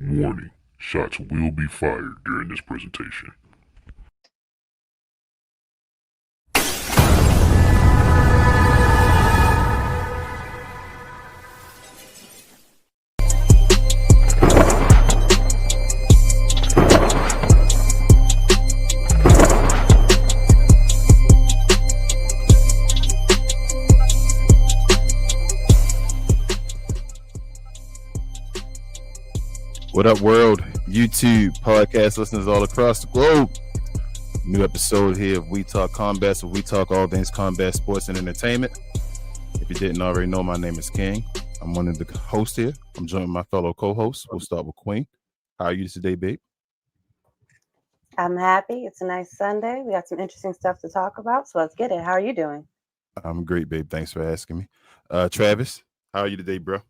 Warning, shots will be fired during this presentation. What up, world? YouTube, podcast listeners all across the globe. New episode here of We Talk Combat, so we talk all things combat, sports, and entertainment. If you didn't already know, my name is King. I'm one of the hosts here. I'm joined with my fellow co-hosts. We'll start with Queen. How are you today, babe? I'm happy. It's a nice Sunday. We got some interesting stuff to talk about, so let's get it. How are you doing? I'm great, babe. Thanks for asking me. Travis, how are you today, bro?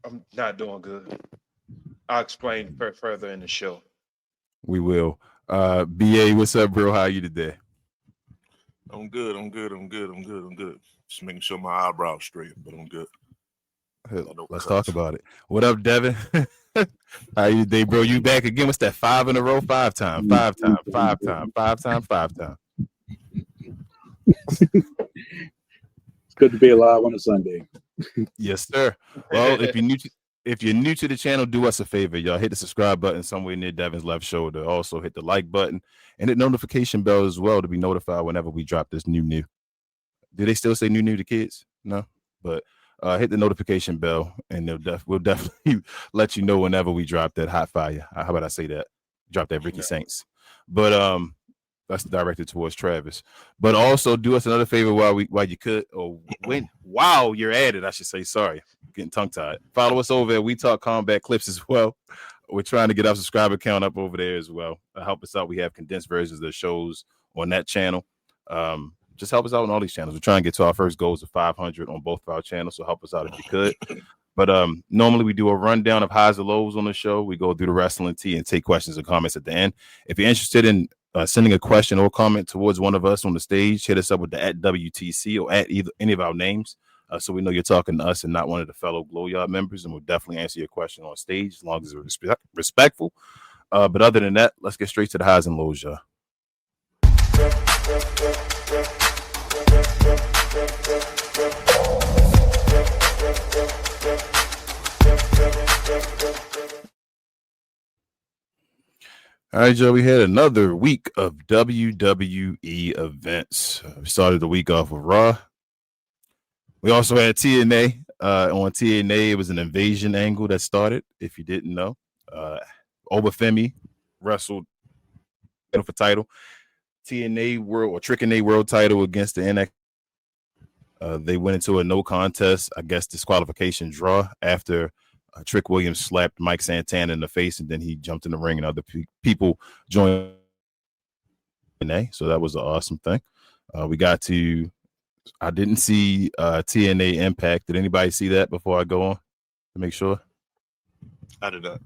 I'm not doing good. I'll explain further in the show. We will. B.A, what's up, bro? How are you today? I'm good. Just making sure my eyebrows straight, but I'm good. Let's talk about it. What up, Devon? How are you today, bro? You back again? What's that? 5 in a row? Five time. It's good to be alive on a Sunday. Yes, sir. Well, if you're new to the channel, do us a favor, y'all. Hit the subscribe button somewhere near Devon's left shoulder. Also, hit the like button and hit the notification bell as well to be notified whenever we drop this new. Do they still say new to kids? No, but hit the notification bell, and we'll definitely let you know whenever we drop that hot fire. How about I say that? Drop that Ricky Saints. But that's directed towards Travis. But also do us another favor while you could, or while you're at it, I should say. Sorry, I'm getting tongue tied. Follow us over at We Talk Combat Clips as well. We're trying to get our subscriber count up over there as well. Help us out. We have condensed versions of the shows on that channel. Just help us out on all these channels. We're trying to get to our first goals of 500 on both of our channels, so help us out if you could. But normally we do a rundown of highs and lows on the show. We go through the wrestling tea and take questions and comments at the end. If you're interested in sending a question or comment towards one of us on the stage, hit us up with the @WTC or at any of our names, so we know you're talking to us and not one of the fellow Glow Yard members, and we'll definitely answer your question on stage as long as it's respectful. But other than that, let's get straight to the highs and lows, y'all. All right, Joe, we had another week of WWE events. We started the week off with Raw. We also had TNA. On TNA, it was an invasion angle that started, if you didn't know. Oba Femi wrestled for title. TNA World or TNA World title against the NXT. They went into a no contest, I guess, disqualification draw after Trick Williams slapped Mike Santana in the face, and then he jumped in the ring, and other people joined. So that was an awesome thing. I didn't see TNA Impact. Did anybody see that before I go on to make sure? I did not.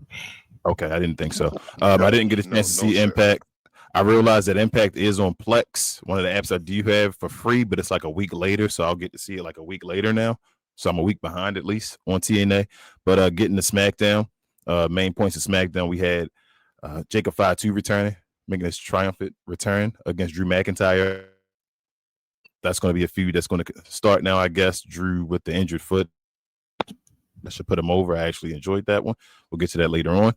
Okay, I didn't think so. I didn't get a chance to see Impact. I realized that Impact is on Plex, one of the apps I do have for free, but it's like a week later, so I'll get to see it like a week later now. So I'm a week behind at least on TNA. But getting to SmackDown, main points of SmackDown, we had Jacob Fatu returning, making his triumphant return against Drew McIntyre. That's going to be a feud that's going to start now, I guess. Drew with the injured foot. That should put him over. I actually enjoyed that one. We'll get to that later on.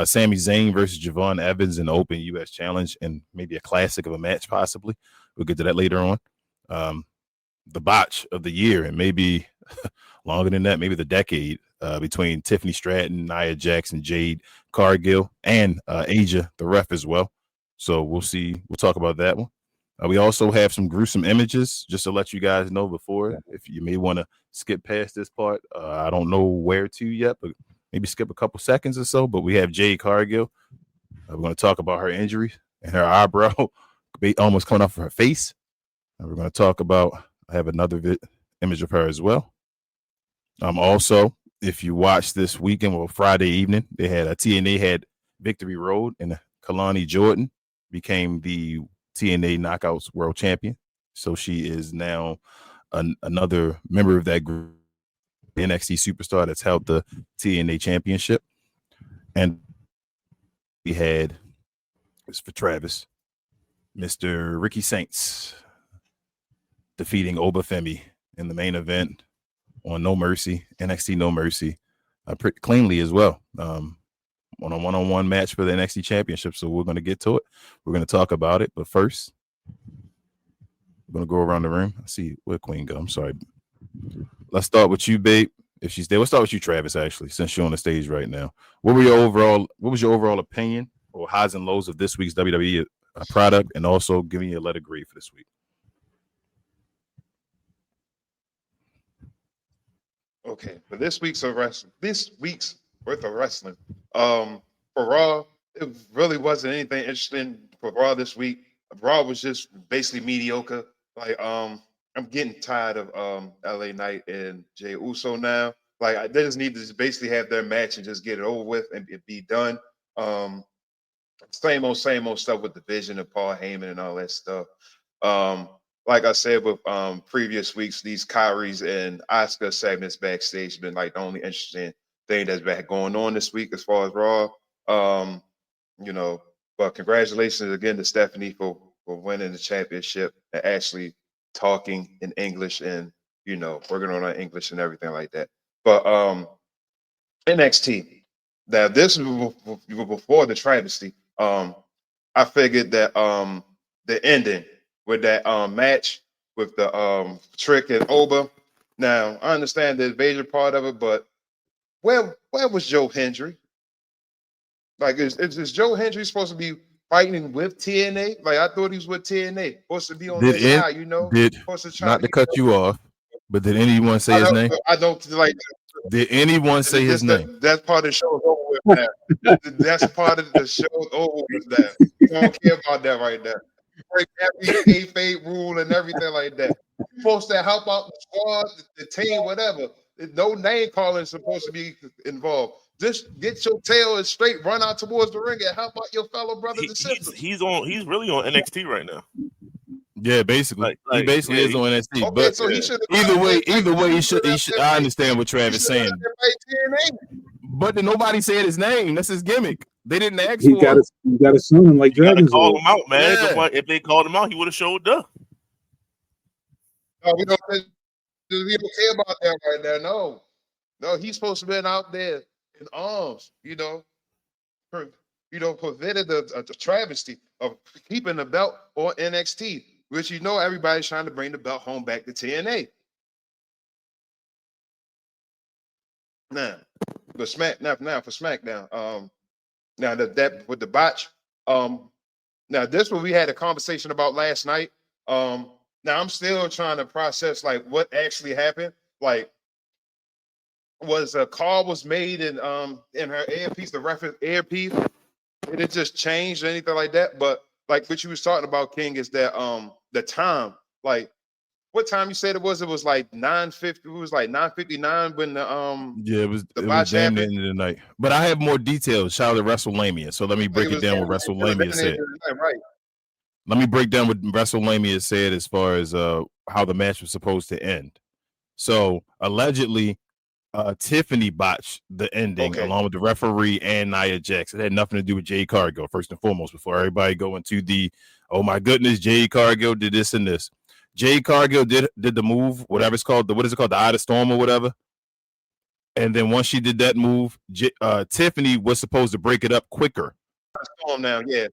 Sami Zayn versus Javon Evans in the Open U.S. Challenge, and maybe a classic of a match possibly. We'll get to that later on. The botch of the year, and maybe longer than that, maybe the decade, between Tiffany Stratton, Nia Jax, and Jade, Cargill, and Asia, the ref as well. So we'll see. We'll talk about that one. We also have some gruesome images, just to let you guys know before, if you may want to skip past this part. I don't know where to yet, but maybe skip a couple seconds or so. But we have Jade Cargill. We're going to talk about her injury and her eyebrow almost coming off of her face. And we're going to talk about, I have another image of her as well. Also, if you watch this weekend, well, Friday evening, they had TNA had Victory Road, and Kalani Jordan became the TNA Knockouts World Champion. So she is now another member of that group. NXT superstar that's held the TNA championship. And we had, it's for Travis, Mr. Ricky Saints defeating Oba Femi in the main event on No Mercy, NXT No Mercy, pretty cleanly as well. On a one-on-one match for the NXT championship. So we're going to get to it. We're going to talk about it. But first, we're going to go around the room. I see where Queen go. I'm sorry. Let's start with you, babe. If she's there, we'll start with you, Travis, actually, since you're on the stage right now. What was your overall opinion or highs and lows of this week's WWE product, and also giving you a letter grade for this week? Okay, for this week's worth of wrestling. For Raw, it really wasn't anything interesting for Raw this week. Raw was just basically mediocre. Like, I'm getting tired of LA Knight and Jey Uso now. Like, they just need to just basically have their match and just get it over with and it be done. Same old stuff with the Vision and Paul Heyman and all that stuff. Like I said with previous weeks, these Kyrie's and Asuka segments backstage have been like the only interesting thing that's been going on this week as far as Raw. But congratulations again to Stephanie for winning the championship and actually talking in English and working on her English and everything like that. But NXT. Now this was before the travesty. I figured that the ending with that match with the Trick and Oba. Now I understand the invasion part of it, but where was Joe Hendry? Like, is Joe Hendry supposed to be fighting with TNA? Like, I thought he was with TNA, supposed to be on this side, Not to cut you off, but did anyone say his name? I don't like. Did anyone say his name? That's part of the show over with now. That's part of the show over with now. You don't care about that right now. Break every kayfabe rule and everything like that. You're supposed to help out the squad, the team, whatever. No name calling is supposed to be involved. Just get your tail and straight, run out towards the ring and help out your fellow brothers and sisters. He's really on NXT right now. Yeah, basically, he basically is on NXT. Okay, but so he should either way, he should. I understand what Travis is saying. But nobody said his name. That's his gimmick. They didn't ask for him. He got to sue him like Dragons. Call him out, man. Yeah. If they called him out, he would have showed up. No, we don't care about that right now. No, he's supposed to be out there in arms. Prevented the travesty of keeping the belt on NXT, which everybody's trying to bring the belt home back to TNA. Now, for SmackDown. Now that with the botch. Now this one we had a conversation about last night. Now I'm still trying to process like what actually happened. Like, was a call was made in her earpiece, the reference earpiece. Did it just change or anything like that? But like what you was talking about, King, is that the time, like what time you said it was? It was like 9:50. It was like 9:59 when it was damn near the end of the night. But I have more details. Shout out to WrestleMania. So let me break it down what WrestleMania said. Right. Let me break down what WrestleMania said as far as how the match was supposed to end. So allegedly, Tiffany botched the ending along with the referee and Nia Jax. It had nothing to do with Jade Cargill, first and foremost, before everybody go into the, oh my goodness, Jade Cargill did this and this. Jade Cargill did the move, whatever it's called, the Eye of the Storm or whatever. And then once she did that move, Tiffany was supposed to break it up quicker. Storm now, yeah.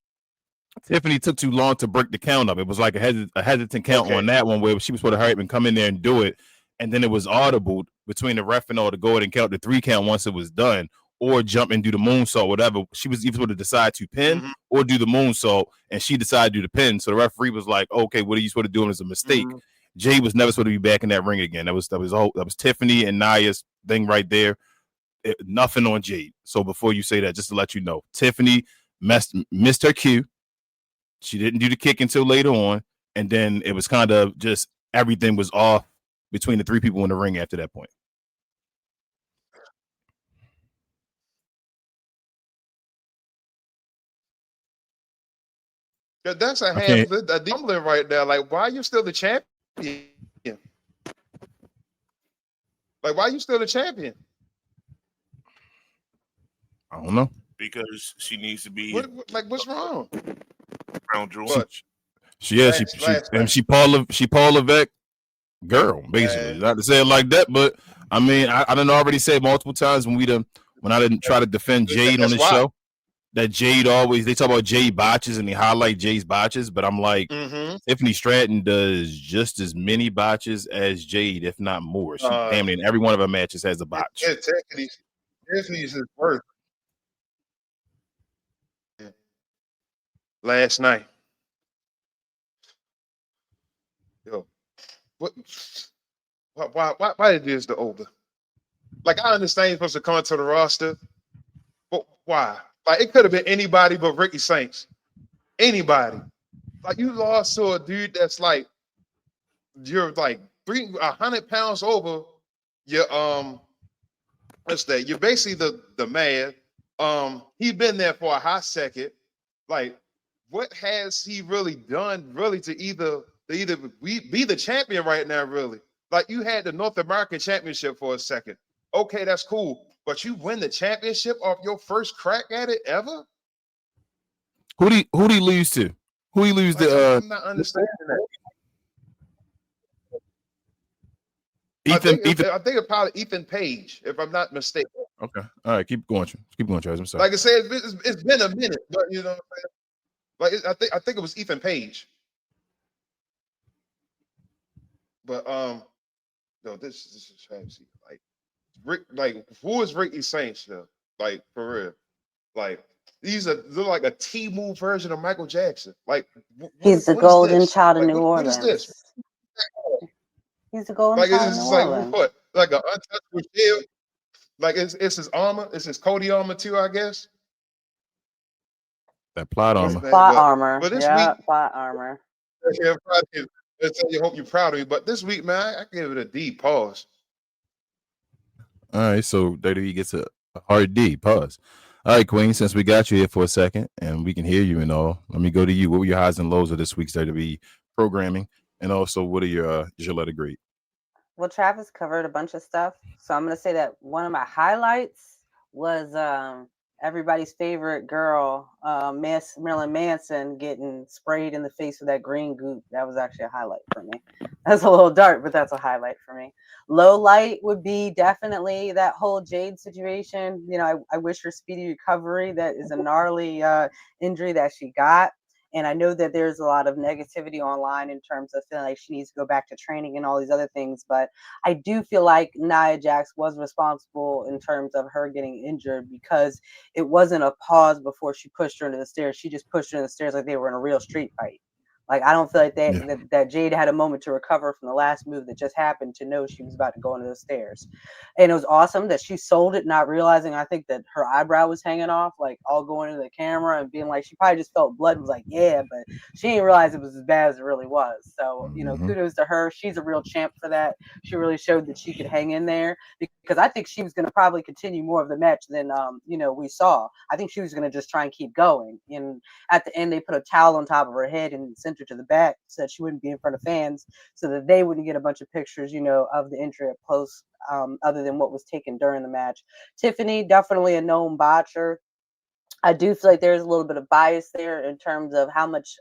Tiffany took too long to break the count up. It was like a hesitant count on that one where she was supposed to hurry up and come in there and do it. And then it was audible between the ref and all to go ahead and count the 3 count once it was done, or jump and do the moonsault, whatever. She was even supposed to decide to pin or do the moonsault, and she decided to do the pin. So the referee was like, okay, what are you supposed to do? And it's a mistake. Jay was never supposed to be back in that ring again. That was Tiffany and Nia's thing right there. Nothing on Jade. So before you say that, just to let you know, Tiffany missed her cue. She didn't do the kick until later on, and then it was kind of just everything was off between the 3 people in the ring after that point. That's a half a dumbling right there. Like, why are you still the champion? Like, why are you still the champion? I don't know. Because she needs to be What's wrong? crown jewel. But She Paul Levesque girl, basically. Not to say it like that, but I mean, I done already said multiple times when I didn't try to defend Jade on the show, that Jade always, they talk about Jade botches and they highlight Jade's botches, but I'm like, Tiffany Stratton does just as many botches as Jade, if not more. She damn near in every one of her matches has a botch. Yeah, Tiffany's is worth. Last night. Yo, why it is the Oba? Like, I understand you're supposed to come to the roster, but why? Like, it could have been anybody but Ricky Saints. Anybody. Like, you lost to a dude that's like, you're like 100 pounds over. You're what's that? You're basically the man. He's been there for a hot second. Like, what has he really done really to either be the champion right now, really? Like, you had the North American Championship for a second. Okay, that's cool. But you win the championship off your first crack at it ever? Who do you lose to? Who you lose to? I'm not understanding that. Ethan. I think it's probably Ethan Page, if I'm not mistaken. Okay. All right. Keep going, Charles. I'm sorry. Like I said, it's been a minute, but you know what I'm saying? Like, I think it was Ethan Page. But no, this is travesty. Like who is Ricky Saints though? Like, for real. Like, they're like a T-move version of Michael Jackson. Like, he's the golden child of like, New Orleans. What is this? He's the golden child of New Orleans. What? Like an untouchable shield? Like, it's his armor. It's his Cody armor too, I guess. That plot armor. Plot armor. But this week, plot armor. Yeah, I hope you're proud of me. But this week, man, I give it a D. Pause. All right, so WWE gets a hard D. Pause. All right, Queen, since we got you here for a second and we can hear you and all, let me go to you. What were your highs and lows of this week's WWE programming? And also, what are your letter grade? Well, Travis covered a bunch of stuff. So I'm going to say that one of my highlights was everybody's favorite girl, Marilyn Manson, getting sprayed in the face with that green goop. That was actually a highlight for me. That's a little dark, but that's a highlight for me. Low light would be definitely that whole Jade situation. You know, I wish her speedy recovery. That is a gnarly injury that she got. And I know that there's a lot of negativity online in terms of feeling like she needs to go back to training and all these other things. But I do feel like Nia Jax was responsible in terms of her getting injured, because it wasn't a pause before she pushed her into the stairs. She just pushed her into the stairs like they were in a real street fight. Like, I don't feel like that Jade had a moment to recover from the last move that just happened to know she was about to go into the stairs. And it was awesome that she sold it, not realizing, I think, that her eyebrow was hanging off, like all going into the camera and being like, she probably just felt blood and was like, yeah, but she didn't realize it was as bad as it really was. So, you know, kudos to her. She's a real champ for that. She really showed that she could hang in there, because I think she was going to probably continue more of the match than, you know, we saw. I think she was going to just try and keep going. And at the end, they put a towel on top of her head and sent her to the back so that she wouldn't be in front of fans, so that they wouldn't get a bunch of pictures, you know, of the injury up close, other than what was taken during the match. Tiffany, definitely a known botcher. I do feel like there's a little bit of bias there in terms of how much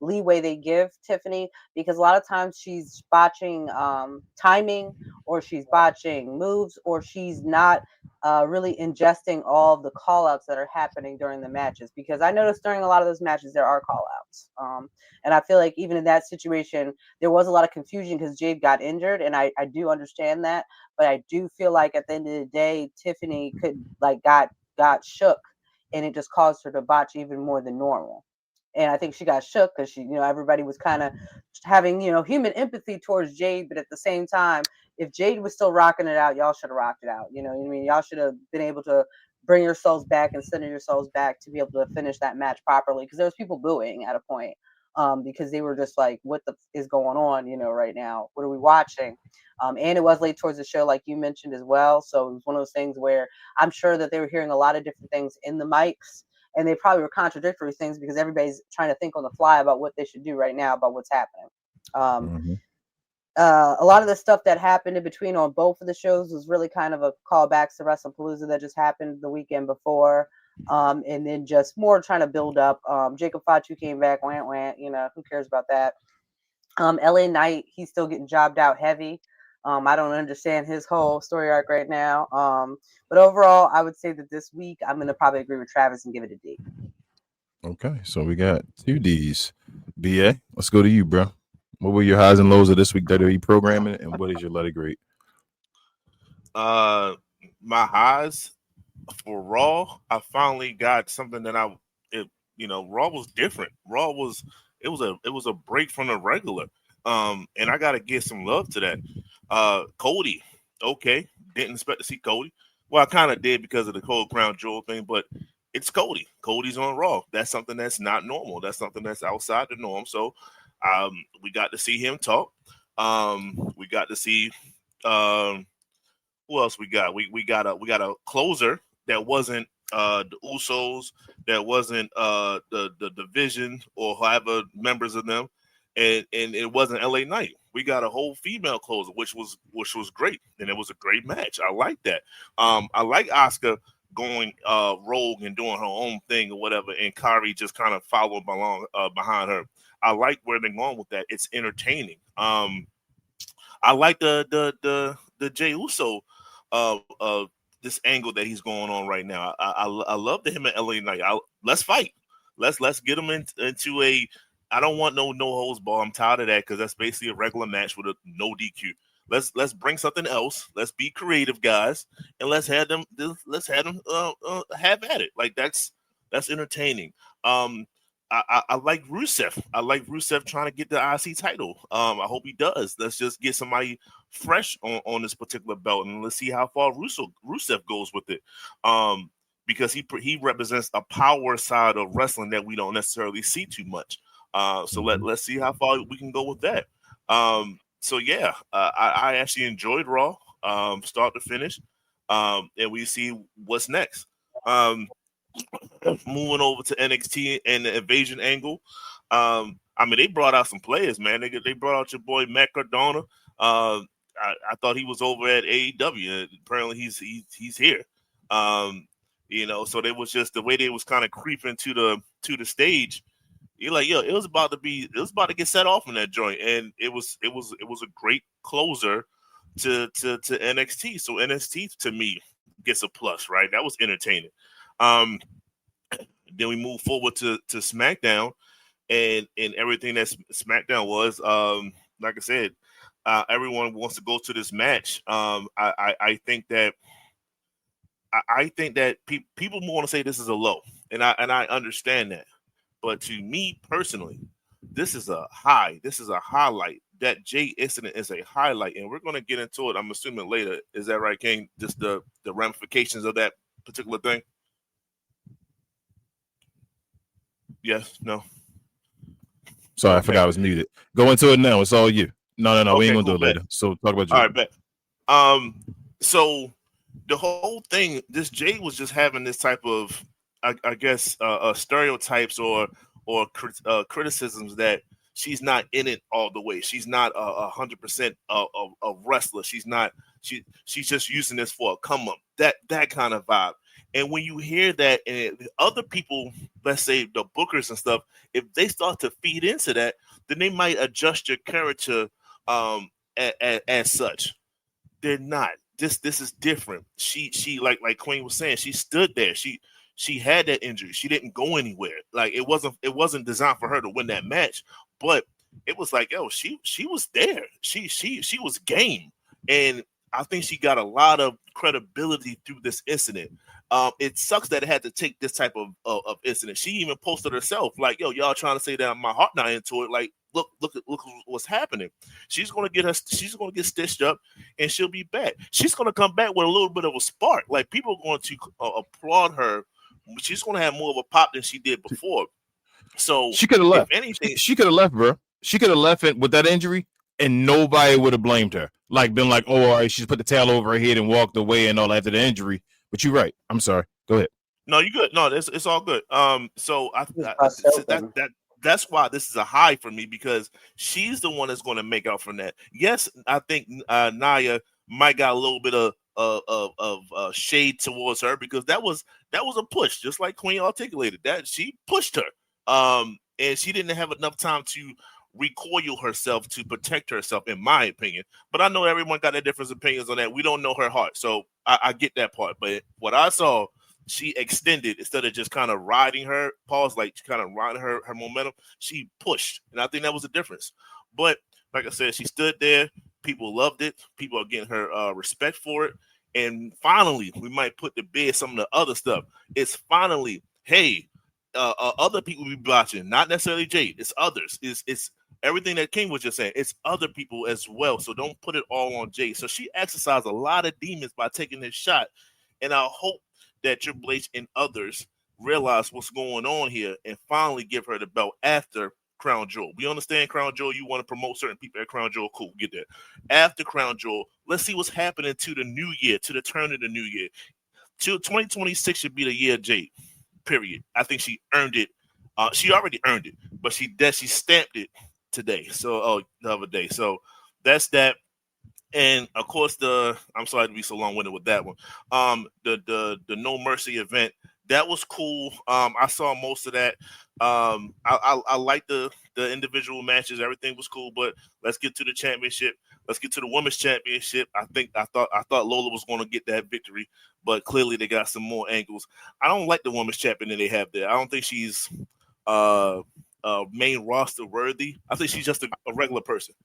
leeway they give Tiffany, because a lot of times she's botching timing, or she's botching moves, or she's not really ingesting all of the call outs that are happening during the matches. Because I noticed during a lot of those matches there are call outs, and I feel like even in that situation there was a lot of confusion because Jade got injured, and I do understand that, but I do feel like at the end of the day Tiffany got shook, and it just caused her to botch even more than normal. And I think she got shook because she, you know, everybody was kind of having, you know, human empathy towards Jade. But at the same time, if Jade was still rocking it out, y'all should have rocked it out. You know what I mean? Y'all should have been able to bring yourselves back and center yourselves back to be able to finish that match properly. Because there was people booing at a point, because they were just like, what the is going on, you know, right now? What are we watching? And it was late towards the show, like you mentioned as well. So it was one of those things where I'm sure that they were hearing a lot of different things in the mics. And they probably were contradictory things because everybody's trying to think on the fly about what they should do right now about what's happening. a lot of the stuff that happened in between on both of the shows was really kind of a callback to WrestlePalooza that just happened the weekend before. And then just more trying to build up. Jacob Fatu came back, went, who cares about that? LA Knight, he's still getting jobbed out heavy. I don't understand his whole story arc right now. But overall, I would say that this week I'm going to probably agree with Travis and give it a D. Okay, so we got 2 Ds. BA, let's go to you, bro. What were your highs and lows of this week WWE programming, and what is your letter grade? My highs for Raw, I finally got something that Raw was different. Raw was it was a break from the regular. And I gotta give some love to that. Cody, okay, didn't expect to see Cody. Well, I kind of did because of the Cold Crown Jewel thing, but it's Cody. Cody's on Raw. That's something that's not normal. That's something that's outside the norm. So, we got to see him talk. We got to see who else we got? We got a closer that wasn't the Usos, that wasn't the division or however members of them, and it wasn't LA Knight. We got a whole female closer, which was great, and it was a great match. I like that. I like Asuka going rogue and doing her own thing or whatever, and Kyrie just kind of followed along behind her. I like where they're going with that. It's entertaining. I like the Jey Uso this angle that he's going on right now. I love him at LA Knight. Let's fight. Let's get him into a. I don't want no holds bar. I'm tired of that because that's basically a regular match with a no DQ. Let's bring something else. Let's be creative, guys, and let's have them have at it. Like that's entertaining. I like Rusev. I like Rusev trying to get the IC title. I hope he does. Let's just get somebody fresh on this particular belt, and let's see how far Rusev goes with it. Because he represents a power side of wrestling that we don't necessarily see too much. So let's see how far we can go with that. So yeah, I actually enjoyed Raw, start to finish, and we see what's next. Moving over to NXT and the invasion angle. I mean, they brought out some players, man. They brought out your boy Matt Cardona. I thought he was over at AEW. Apparently, he's here. So they was just the way they was kind of creeping to the stage. You're like, yo, it was about to get set off in that joint, and it was a great closer to NXT. So NXT to me gets a plus, right? That was entertaining. Then we move forward to SmackDown and everything that SmackDown was. Like I said, everyone wants to go to this match. I think that people want to say this is a low, and I understand that. But to me personally, this is a high. This is a highlight. That Jade incident is a highlight, and we're going to get into it. I'm assuming later. Is that right, King? Just the ramifications of that particular thing. Yes. No. Sorry, I forgot I was muted. Go into it now. It's all you. No. Okay, We ain't gonna cool, do it later. So talk about you. All right, bet. So the whole thing, this Jade was just having this type of, I guess, stereotypes or criticisms that she's not in it all the way. She's not 100% a wrestler. She's not. She's just using this for a come up. That kind of vibe. And when you hear that, and other people, let's say the bookers and stuff, if they start to feed into that, then they might adjust your character as such. They're not. This is different. She like Queen was saying, she stood there. She had that injury. She didn't go anywhere. Like it wasn't designed for her to win that match, but it was like, yo, she was there. She was game, and I think she got a lot of credibility through this incident. It sucks that it had to take this type of incident. She even posted herself like, yo, y'all trying to say that my heart not into it. Like, look what's happening. She's gonna get stitched up, and she'll be back. She's gonna come back with a little bit of a spark. Like people are going to applaud her. She's gonna have more of a pop than she did before. So she could have left. If anything, she could have left, bro. She could have left it with that injury, and nobody would have blamed her. Like been like, oh, all right, she's put the towel over her head and walked away and all after the injury. But you're right. I'm sorry. Go ahead. No, you good. No, it's all good. So that's why this is a high for me, because she's the one that's going to make out from that. Yes, I think Nia might got a little bit of shade towards her, because that was a push, just like Queen articulated that she pushed her, and she didn't have enough time to recoil herself to protect herself, in my opinion. But I know everyone got their different opinions on that. We don't know her heart, so I get that part. But what I saw, she extended instead of just kind of riding her pause, like kind of riding her momentum. She pushed, and I think that was the difference. But like I said, she stood there. People loved it. People are getting her respect for it. And finally, we might put to bed some of the other stuff. It's finally, hey, other people be watching, not necessarily Jade. It's others. It's everything that King was just saying. It's other people as well. So don't put it all on Jade. So she exercised a lot of demons by taking this shot. And I hope that Triple H and others realize what's going on here and finally give her the belt after Crown Jewel. We understand Crown Jewel. You want to promote certain people at Crown Jewel. Cool, get that. After Crown Jewel, let's see what's happening to the new year, to the turn of the new year. 2026 should be the year of Jade. Period. I think she earned it. She already earned it, but she stamped it today. So the other day. So that's that. And of course, I'm sorry to be so long-winded with that one. The No Mercy event, that was cool. I saw most of that. I like the individual matches. Everything was cool. But let's get to the championship. Let's get to the women's championship. I thought Lola was going to get that victory, but clearly they got some more angles. I don't like the women's champion that they have there. I don't think she's main roster worthy. I think she's just a regular person.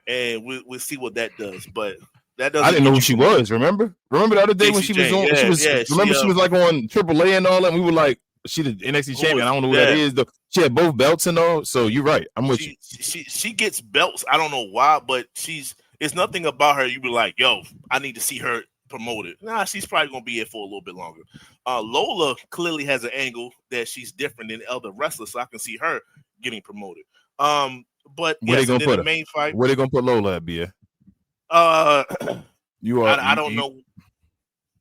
And we'll see what that does. But that doesn't. I didn't know who she was. Remember the other day when she was on? She was like on AAA and all that. And we were like, she the NXT champion. I don't know who that is though. She had both belts and all. So you're right. I'm with you. She gets belts. I don't know why, but it's nothing about her. You be like, yo, I need to see her promoted. Nah, she's probably gonna be here for a little bit longer. Lola clearly has an angle that she's different than other wrestlers, so I can see her getting promoted. But where they gonna put the main fight? Where they gonna put Lola at, B.A? I don't know.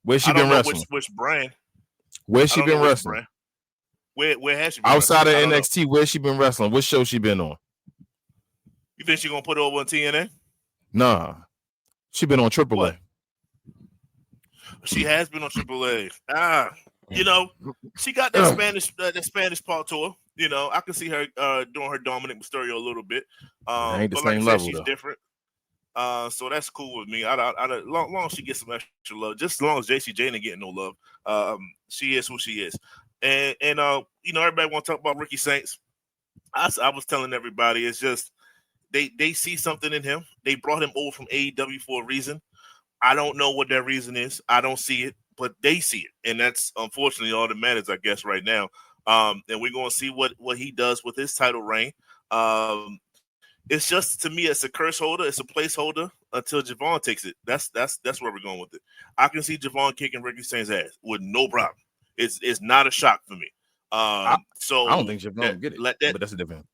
Where's she been wrestling? Which brand? Where's she been wrestling? Where has she been outside of NXT? Where's she been wrestling? What show she been on? You think she gonna put it over on TNA? Nah, she been on AAA. She has been on AAA. She got that Spanish part to her. I can see her doing her Dominic Mysterio a little bit. Ain't the but same like I said, level, she's though. different. So that's cool with me. Long as she gets some extra love, just as long as JC Jane ain't getting no love, she is who she is. And everybody want to talk about Ricky Saints. I was telling everybody, it's just they see something in him. They brought him over from AEW for a reason. I don't know what that reason is. I don't see it, but they see it, and that's unfortunately all that matters, I guess, right now. And we're gonna see what he does with his title reign. It's just, to me, it's a curse holder. It's a placeholder until Javon takes it. That's where we're going with it. I can see Javon kicking Ricky Saints' ass with no problem. It's not a shock for me. So I don't think Javon will get it, but that's a different.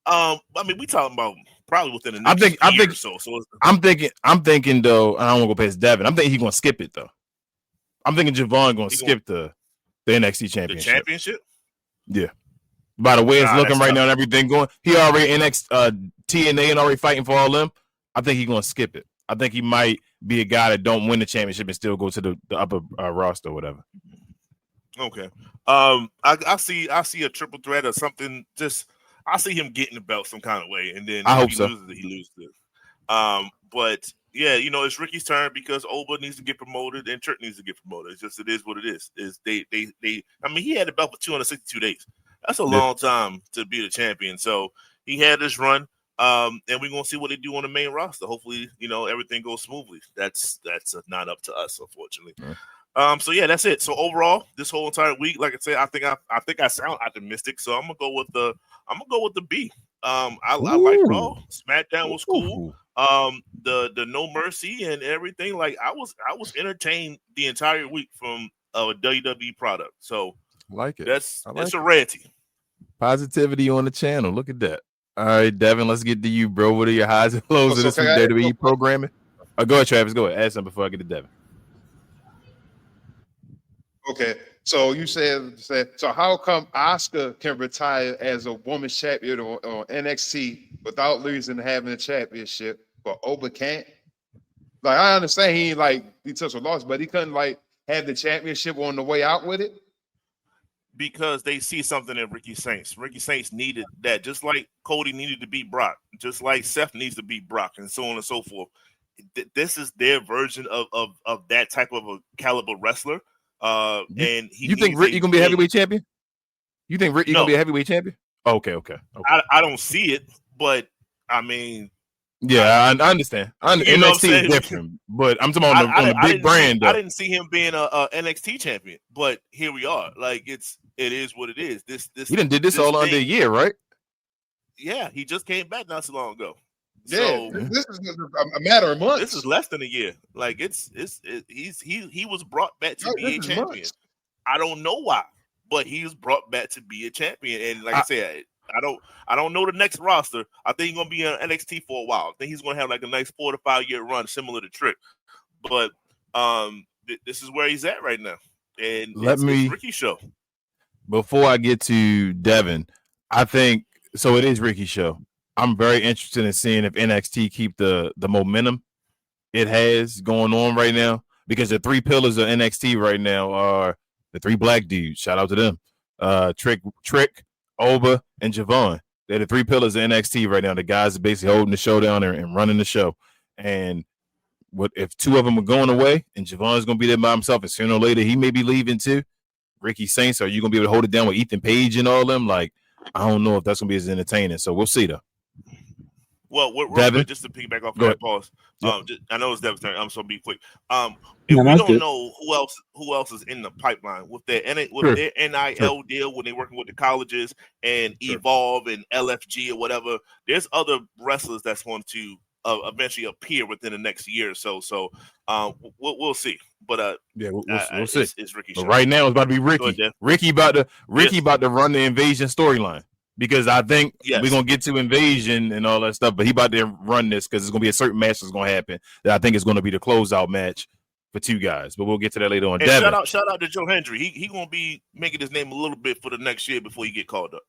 We talking about probably within the next year or so. So I'm thinking though, and I don't want to go past Devin. I'm thinking he's gonna skip it though. I'm thinking Javon gonna skip the NXT championship. The championship? Yeah. By the way it's looking right now and everything going, he already TNA and already fighting for all them. I think he's gonna skip it. I think he might be a guy that don't win the championship and still go to the upper roster or whatever. Okay. I see a triple threat or something. Just I see him getting the belt some kind of way, and then I hope he so. loses it, he loses it. But yeah, it's Ricky's turn because Oba needs to get promoted and Turk needs to get promoted. It is what it is. He had the belt for 262 days. That's a long time to be the champion. So he had this run. And we're gonna see what they do on the main roster. Hopefully, everything goes smoothly. That's not up to us, unfortunately. Right. So yeah, that's it. So overall, this whole entire week, like I said, I think I sound optimistic. So I'm gonna go with the B. I like Raw. SmackDown was cool. The No Mercy and everything. Like I was entertained the entire week from a WWE product. So like it. That's a rarity. Positivity on the channel. Look at that. All right, Devin, let's get to you, bro. What are your highs and lows of this week WWE programming? Go ahead, Travis. Go ahead. Add something before I get to Devin. Okay. So you said so. How come Oscar can retire as a women's champion on NXT without losing and having a championship, but Oba can't? Like I understand he took a loss, but he couldn't have the championship on the way out with it. Because they see something in Ricky Saints. Ricky Saints needed that, just like Cody needed to beat Brock, just like Seth needs to beat Brock, and so on and so forth. This is their version of that type of a caliber wrestler. And you think Ricky gonna be a heavyweight champion? You think Ricky gonna be a heavyweight champion? Okay. I don't see it, but I mean, yeah, I understand. NXT is different, but I'm talking about on the big brand. I didn't see him being a NXT champion, but here we are. Like it is what it is. This he done did this all under a year, right? Yeah, he just came back not so long ago. Yeah, so this is a matter of months. This is less than a year. Like he was brought back to be a champion. Months. I don't know why, but he was brought back to be a champion. And like I said, I don't know the next roster. I think he's gonna be on NXT for a while. I think he's gonna have like a nice 4 to 5 year run, similar to Trick. But this is where he's at right now. And it's Ricky's show. Before I get to Devon, I think so. It is Ricky's show. I'm very interested in seeing if NXT keep the momentum it has going on right now, because the 3 pillars of NXT right now are the 3 black dudes. Shout out to them. Trick, Oba, and Javon. They're the 3 pillars of NXT right now. The guys are basically holding the show down and running the show. And what if 2 of them are going away and Javon's going to be there by himself, and sooner or later he may be leaving too? Ricky Saints, are you going to be able to hold it down with Ethan Page and all them? Like, I don't know if that's going to be as entertaining. So we'll see though. Well, just to piggyback off that pause, I know it's Devin's turn. I'm so be quick. If we don't know who else is in the pipeline with their NIL deal when they're working with the colleges and Evolve and LFG or whatever. There's other wrestlers that's going to eventually appear within the next year or so. So we'll see. But we'll see. It's Ricky. But right now it's about to be Ricky. Ricky about to run the Invasion storyline. Because I think we're going to get to Invasion and all that stuff, but he about to run this because it's going to be a certain match that's going to happen that I think is going to be the closeout match for 2 guys. But we'll get to that later on. And shout out to Joe Hendry. He going to be making his name a little bit for the next year before he get called up.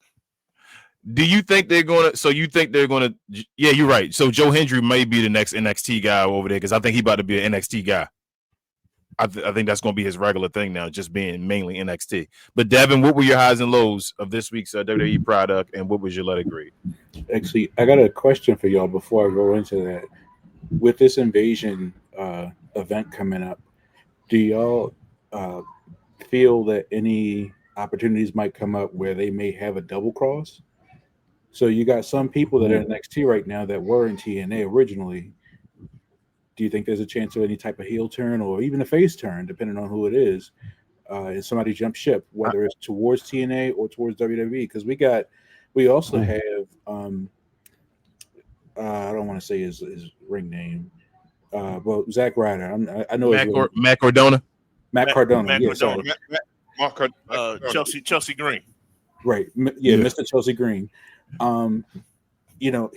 Do you think they're going to – so you think they're going to – yeah, you're right. So Joe Hendry may be the next NXT guy over there because I think he about to be an NXT guy. I think that's going to be his regular thing now, just being mainly NXT. But Devin, what were your highs and lows of this week's WWE product, and what was your let it grade? Actually, I got a question for y'all before I go into that. With this Invasion event coming up, do y'all feel that any opportunities might come up where they may have a double cross? So you got some people that are in NXT right now that were in TNA originally. Do you think there's a chance of any type of heel turn or even a face turn, depending on who it is, and somebody jump ship, whether it's towards TNA or towards WWE? Because we also have I don't want to say his ring name, well, Zack Ryder. I know Matt Cardona. Matt Cardona. Chelsea Green. Right. Yeah, Mr. Chelsea Green.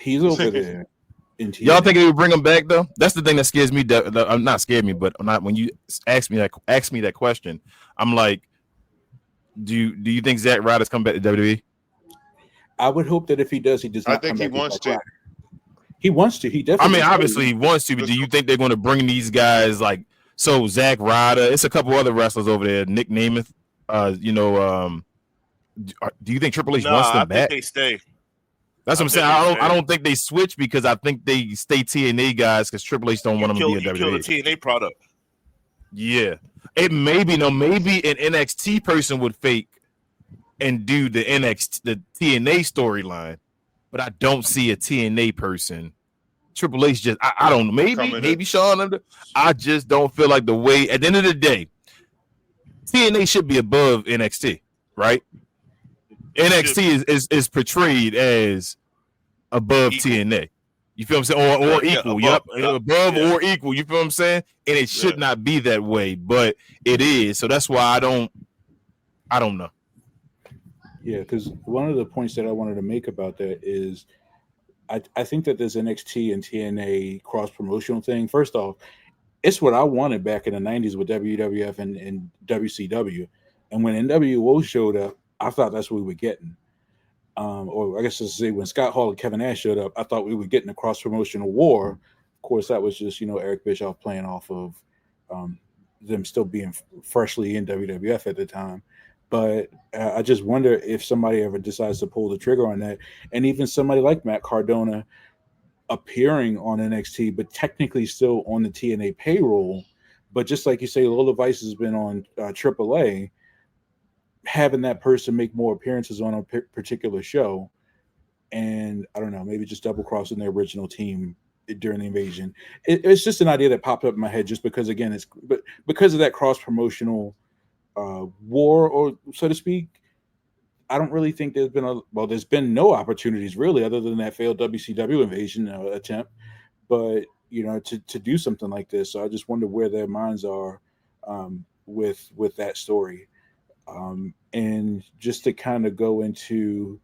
He's over there. Y'all think they would bring him back though? That's the thing that scares me. Not scared me, but not when you ask me that question. I'm like, do you think Zack Ryder's come back to WWE? I would hope that if he does, he does not. I think he wants to. He wants to. He definitely. I mean, obviously he wants to, but do you think they're going to bring these guys like so? Zack Ryder, it's a couple other wrestlers over there. Nick Namath. Do you think Triple H wants them back? I think they stay. That's what I'm saying. I don't think they switch because I think they stay TNA guys because Triple H don't want them to be a WWE. Kill the TNA product. Yeah, maybe an NXT person would fake and do the TNA storyline, but I don't see a TNA person. Triple H just I don't know. Maybe Sean. I just don't feel like the way. At the end of the day, TNA should be above NXT, right? NXT is portrayed as above TNA. You feel what I'm saying? Or equal. Above or equal. You feel what I'm saying? And it should not be that way, but it is. So that's why I don't know. Yeah, because one of the points that I wanted to make about that is I think that this NXT and TNA cross-promotional thing, first off, it's what I wanted back in the 90s with WWF and WCW. And when NWO showed up, I thought that's what we were getting. Or I guess to say when Scott Hall and Kevin Nash showed up, I thought we were getting a cross promotional war. Of course, that was just Eric Bischoff playing off of them still being freshly in WWF at the time. But I just wonder if somebody ever decides to pull the trigger on that, and even somebody like Matt Cardona appearing on NXT, but technically still on the TNA payroll. But just like you say, Lola Vice has been on AAA. Having that person make more appearances on a particular show, and I don't know, maybe just double crossing the original team during the invasion. It's just an idea that popped up in my head, just because again, because of that cross promotional war, or so to speak. I don't really think there's been no opportunities really, other than that failed WCW invasion attempt. But to do something like this, so I just wonder where their minds are with that story. And just to kind of go into,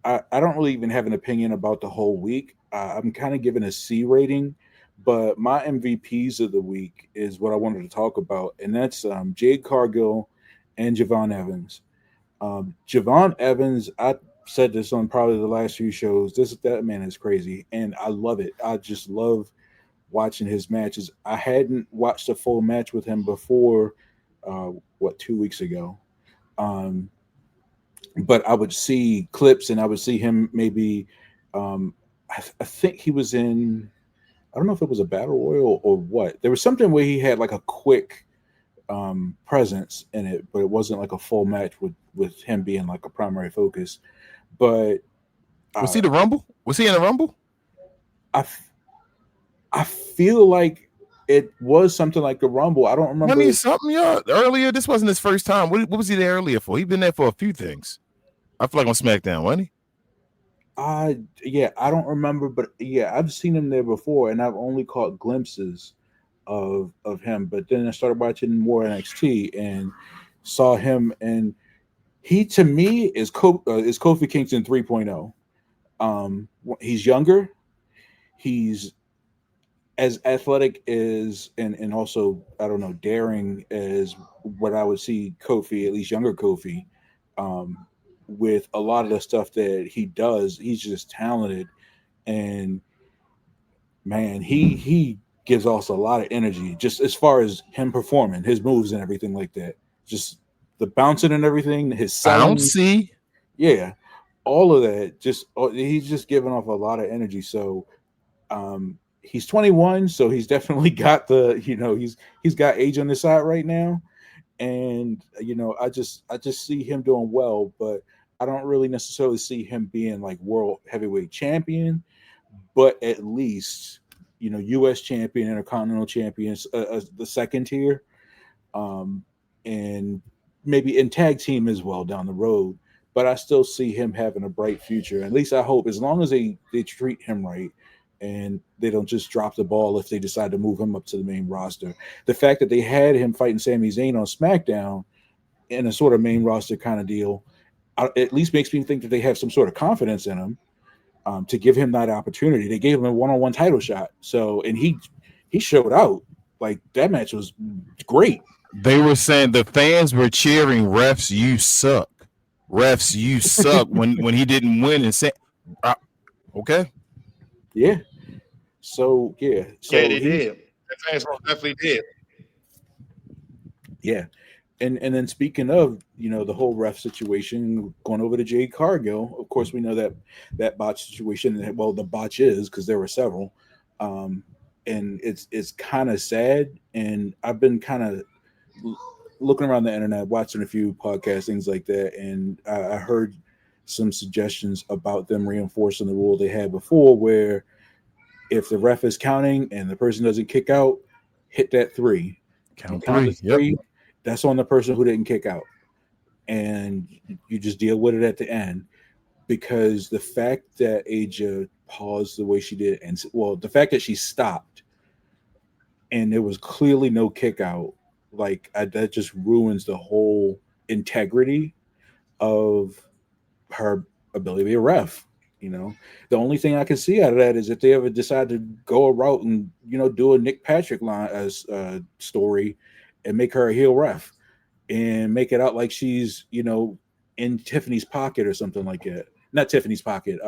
I don't really even have an opinion about the whole week. I'm kind of giving a C rating, but my MVPs of the week is what I wanted to talk about, and that's Jade Cargill and Javon Evans. Javon Evans, I said this on probably the last few shows. That man is crazy, and I love it. I just love watching his matches. I hadn't watched a full match with him before, 2 weeks ago. But I would see clips, and I would see him maybe. I think he was in. I don't know if it was a battle royal or what. There was something where he had like a quick presence in it, but it wasn't like a full match with him being like a primary focus. But was he the Rumble? Was he in the Rumble? I feel like it was something like the Rumble. I don't remember. I mean, something earlier. This wasn't his first time. What was he there earlier for? He'd been there for a few things. I feel like on SmackDown, wasn't he? I don't remember, but yeah, I've seen him there before, and I've only caught glimpses of him. But then I started watching more NXT and saw him, and he to me is Kofi Kingston 3.0. He's younger, he's as athletic as and also I don't know, daring as what I would see Kofi, at least younger Kofi. With a lot of the stuff that he does, he's just talented, and man, he gives us a lot of energy just as far as him performing his moves and everything like that. Just the bouncing and everything, his selling, bouncy, yeah, all of that. He's just giving off a lot of energy. So he's 21, so he's definitely got he's got age on his side right now. And I just see him doing well, but I don't really necessarily see him being like world heavyweight champion, but at least U.S. champion, Intercontinental champions, the second tier, and maybe in tag team as well down the road. But I still see him having a bright future. At least I hope, as long as they treat him right and they don't just drop the ball if they decide to move him up to the main roster. The fact that they had him fighting Sami Zayn on SmackDown in a sort of main roster kind of deal, at least makes me think that they have some sort of confidence in him to give him that opportunity. They gave him a one-on-one title shot. So, and he showed out. Like, that match was great. They were saying the fans were cheering, "Refs, you suck. Refs, you suck," when he didn't win, and say, okay. Yeah. So, yeah. So yeah, they did. The fans definitely did. Yeah. And then speaking of, the whole ref situation, going over to Jade Cargill, of course, we know that botch situation, well, the botch is, because there were several. And it's kind of sad. And I've been kind of looking around the internet, watching a few podcasts, things like that. And I heard some suggestions about them reinforcing the rule they had before, where if the ref is counting and the person doesn't kick out, hit that 3. Count to 3. Yep. That's on the person who didn't kick out. And you just deal with it at the end. Because the fact that Aja paused the way she did, and the fact that she stopped and there was clearly no kick out, that just ruins the whole integrity of her ability to be a ref. The only thing I can see out of that is if they ever decide to go a route and do a Nick Patrick line as story and make her a heel ref. and make it out like she's, you know, in Tiffany's pocket or something like that. Not Tiffany's pocket,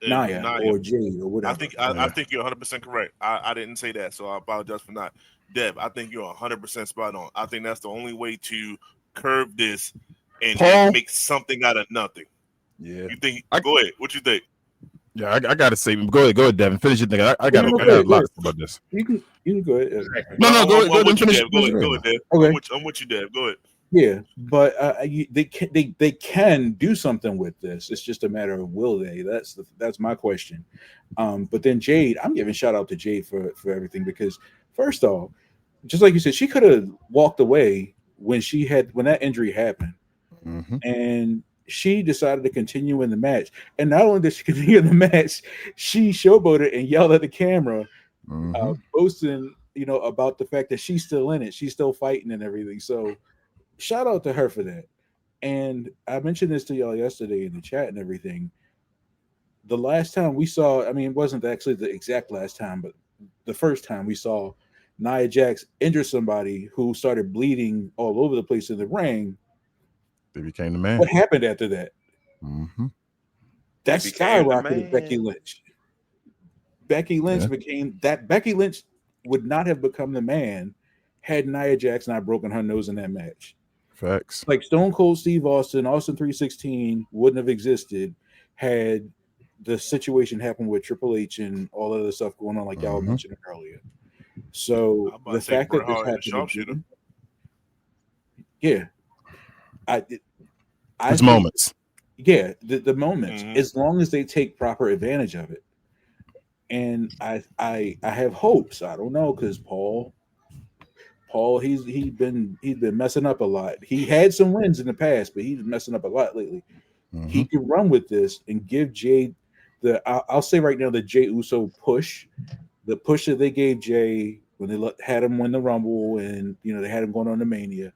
Naya or Jade or whatever. I think you're 100% correct. I didn't say that, so I apologize for not. Dev, I think you're 100% spot on. I think that's the only way to curve this and make something out of nothing. Yeah. You think? Go ahead. What you think? Yeah, I gotta say, go ahead, Devin. Finish your thing. I got a lot to say about this. You can go ahead. No, go ahead. Finish. Go ahead, Dev. Okay. I'm with you, Dev. Go ahead. Yeah, but they can do something with this. It's just a matter of will they. That's my question. But then Jade, I'm giving shout out to Jade for everything, because first off, just like you said, she could have walked away when that injury happened, and she decided to continue in the match. And not only did she continue in the match, she showboated and yelled at the camera, boasting, you know, about the fact that she's still in it, she's still fighting and everything. So shout out to her for that. And I mentioned this to y'all yesterday in the chat and everything. The last time we saw, I mean, it wasn't actually the exact last time, but the first time we saw Nia Jax injure somebody who started bleeding all over the place in the ring, they became the man. What happened after that? That skyrocketed Becky Lynch. Becky Lynch became that. Becky Lynch would not have become the man had Nia Jax not broken her nose in that match. Facts. Like Stone Cold Steve Austin 316 wouldn't have existed had the situation happened with Triple H and all of the stuff going on, like y'all mentioned earlier. So the fact that this happened, it's moments. Yeah, the moments, as long as they take proper advantage of it. And I have hopes. I don't know, because Paul, he's been messing up a lot. He had some wins in the past, but he's messing up a lot lately. He can run with this and give Jade I'll say right now, the Jey Uso push, the push that they gave Jay when they had him win the Rumble, and you know they had him going on to Mania.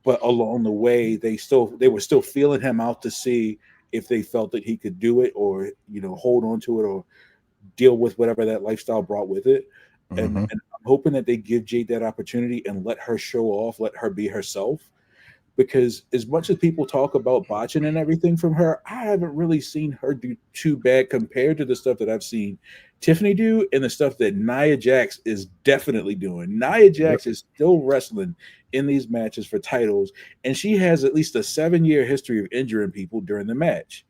But along the way, they were still feeling him out to see if they felt that he could do it, or you know, hold on to it, or deal with whatever that lifestyle brought with it. And I'm hoping that they give Jade that opportunity and let her show off, let her be herself. Because as much as people talk about botching and everything from her, I haven't really seen her do too bad compared to the stuff that I've seen Tiffany do and the stuff that Nia Jax is definitely doing. Nia Jax is still wrestling in these matches for titles, and she has at least a 7-year history of injuring people during the match,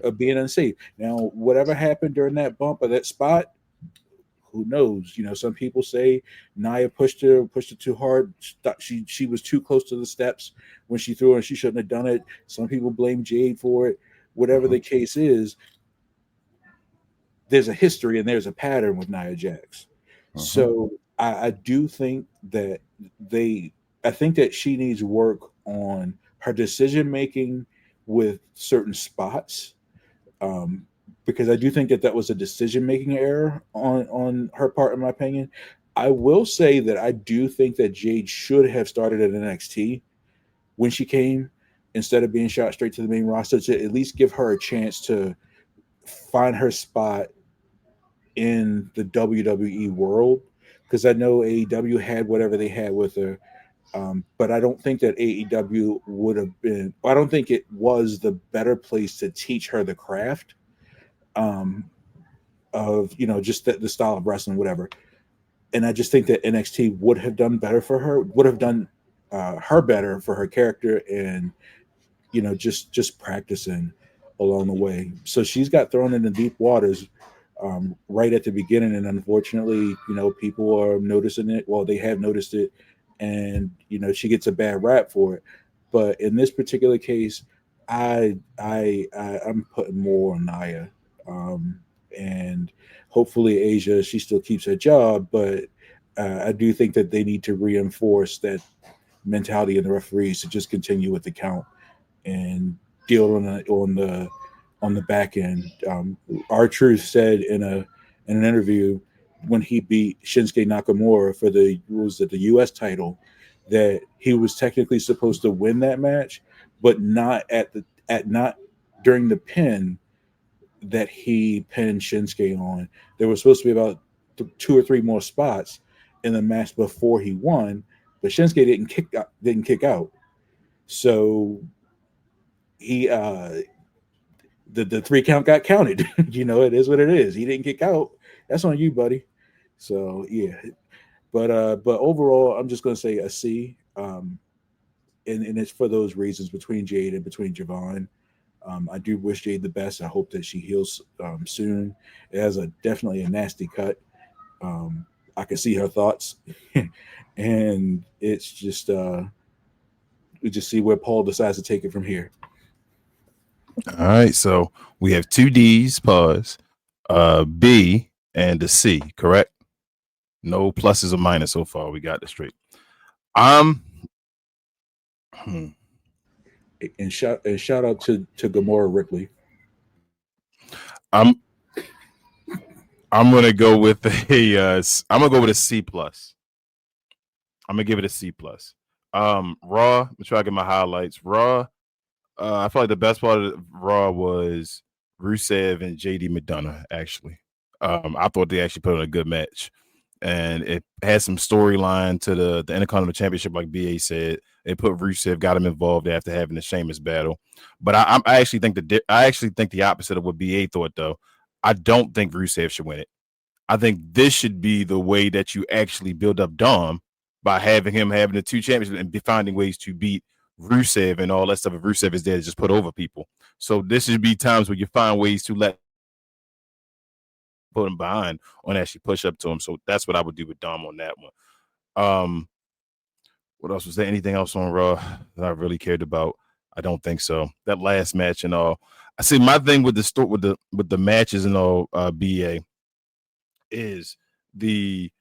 of being unsafe. Now, whatever happened during that bump or that spot, who knows? You know, some people say Nia pushed her too hard. She was too close to the steps when she threw her, and she shouldn't have done it. Some people blame Jade for it. Whatever the case is, there's a history and there's a pattern with Nia Jax. So I do think that I think that she needs work on her decision making with certain spots. Because I do think that was a decision-making error on her part, in my opinion. I will say that I do think that Jade should have started at NXT when she came, instead of being shot straight to the main roster, to at least give her a chance to find her spot in the WWE world. Because I know AEW had whatever they had with her, but I don't think that AEW would have been. I don't think it was the better place to teach her the craft. Of, you know, just the style of wrestling, whatever. And I just think that NXT would have done better for her, would have done her better for her character, and you know, just practicing along the way. So she's got thrown into deep waters right at the beginning, and unfortunately, you know, people are noticing it. Well, they have noticed it, and you know, she gets a bad rap for it. But in this particular case, I'm putting more on Nia. And hopefully Asia, she still keeps her job, but I do think that they need to reinforce that mentality in the referees to just continue with the count and deal on the back end. R-Truth said in an interview when he beat Shinsuke Nakamura for the US title, that he was technically supposed to win that match, but not not during the pin that he pinned Shinsuke on. There was supposed to be about 2 or 3 more spots in the match before he won, but Shinsuke didn't kick out. So he the 3 count got counted. It is what it is. He didn't kick out. That's on you, buddy. So yeah, but overall, I'm just gonna say a C. And it's for those reasons between Jade and between Javon. I do wish Jade the best. I hope that she heals soon. It has definitely a nasty cut. I can see her thoughts, and it's just we just see where Paul decides to take it from here. All right, so we have 2 D's, pause, B and a C, correct? No pluses or minus so far. We got this straight. And shout out to Gamora Ripley. I'm gonna go with a C plus. I'm gonna give it a C plus. Raw. I'm trying to get my highlights. Raw. I feel like the best part of Raw was Rusev and JD McDonough. Actually, I thought they actually put on a good match, and it had some storyline to the Intercontinental Championship, like B.A said. They put Rusev, got him involved after having the Sheamus battle. But I actually think the opposite of what B.A thought, though. I don't think Rusev should win it. I think this should be the way that you actually build up Dom by having him having the 2 championships and finding ways to beat Rusev and all that stuff. If Rusev is there to just put over people. So this should be times where you find ways to put him behind and actually push up to him. So that's what I would do with Dom on that one. What else was there? Anything else on Raw that I really cared about? I don't think so. That last match and all. I see my thing with the matches and all, BA is the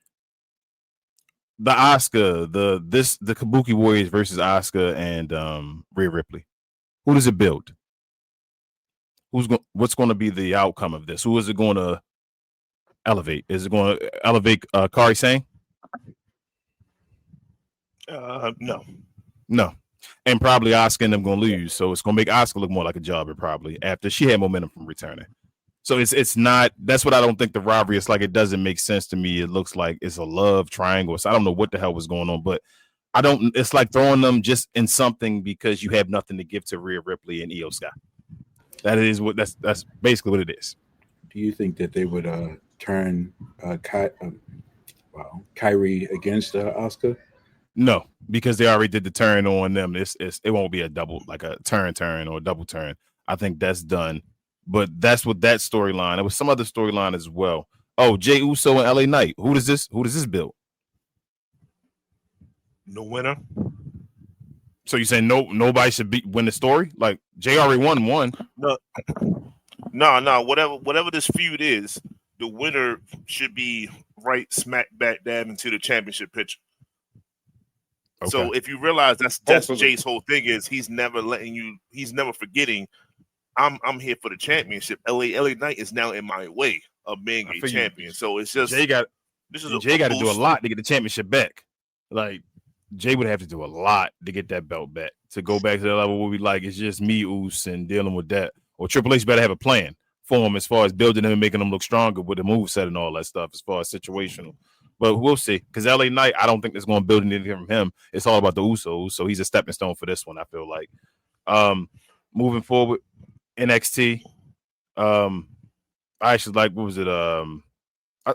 Asuka, the Kabuki Warriors versus Asuka and Rhea Ripley. Who does it build? What's going to be the outcome of this? Who is it going to elevate? Is it going to elevate Kairi Sane? No. And probably Asuka and them going to lose. So it's going to make Asuka look more like a jobber probably after she had momentum from returning. So it's not, that's what I don't think the rivalry is like. It doesn't make sense to me. It looks like it's a love triangle. So I don't know what the hell was going on, but it's like throwing them just in something because you have nothing to give to Rhea Ripley and Io Sky. That's basically what it is. Do you think that they would turn Kairi against Asuka? No, because they already did the turn on them. It won't be a double, like a turn or a double turn. I think that's done. But that's what that storyline. There was some other storyline as well. Oh, Jey Uso and LA Knight. Who does this build? No winner. So you saying nobody should win the story? Like Jey already won one. No. Whatever this feud is, the winner should be right smack back dab into the championship picture. Okay. So if you realize that's Jay's whole thing is he's never forgetting. I'm here for the championship. LA Knight is now in my way of being a champion. So it's just Jay got to do a lot to get the championship back. Like Jay would have to do a lot to get that belt back, to go back to the level where we like it's just me, Oos, and dealing with that. Or Triple H better have a plan for him as far as building him and making him look stronger with the moveset and all that stuff as far as situational. But we'll see. Because LA Knight, I don't think it's going to build anything from him. It's all about the Usos. So he's a stepping stone for this one, I feel like. Moving forward, NXT. I actually like, what was it?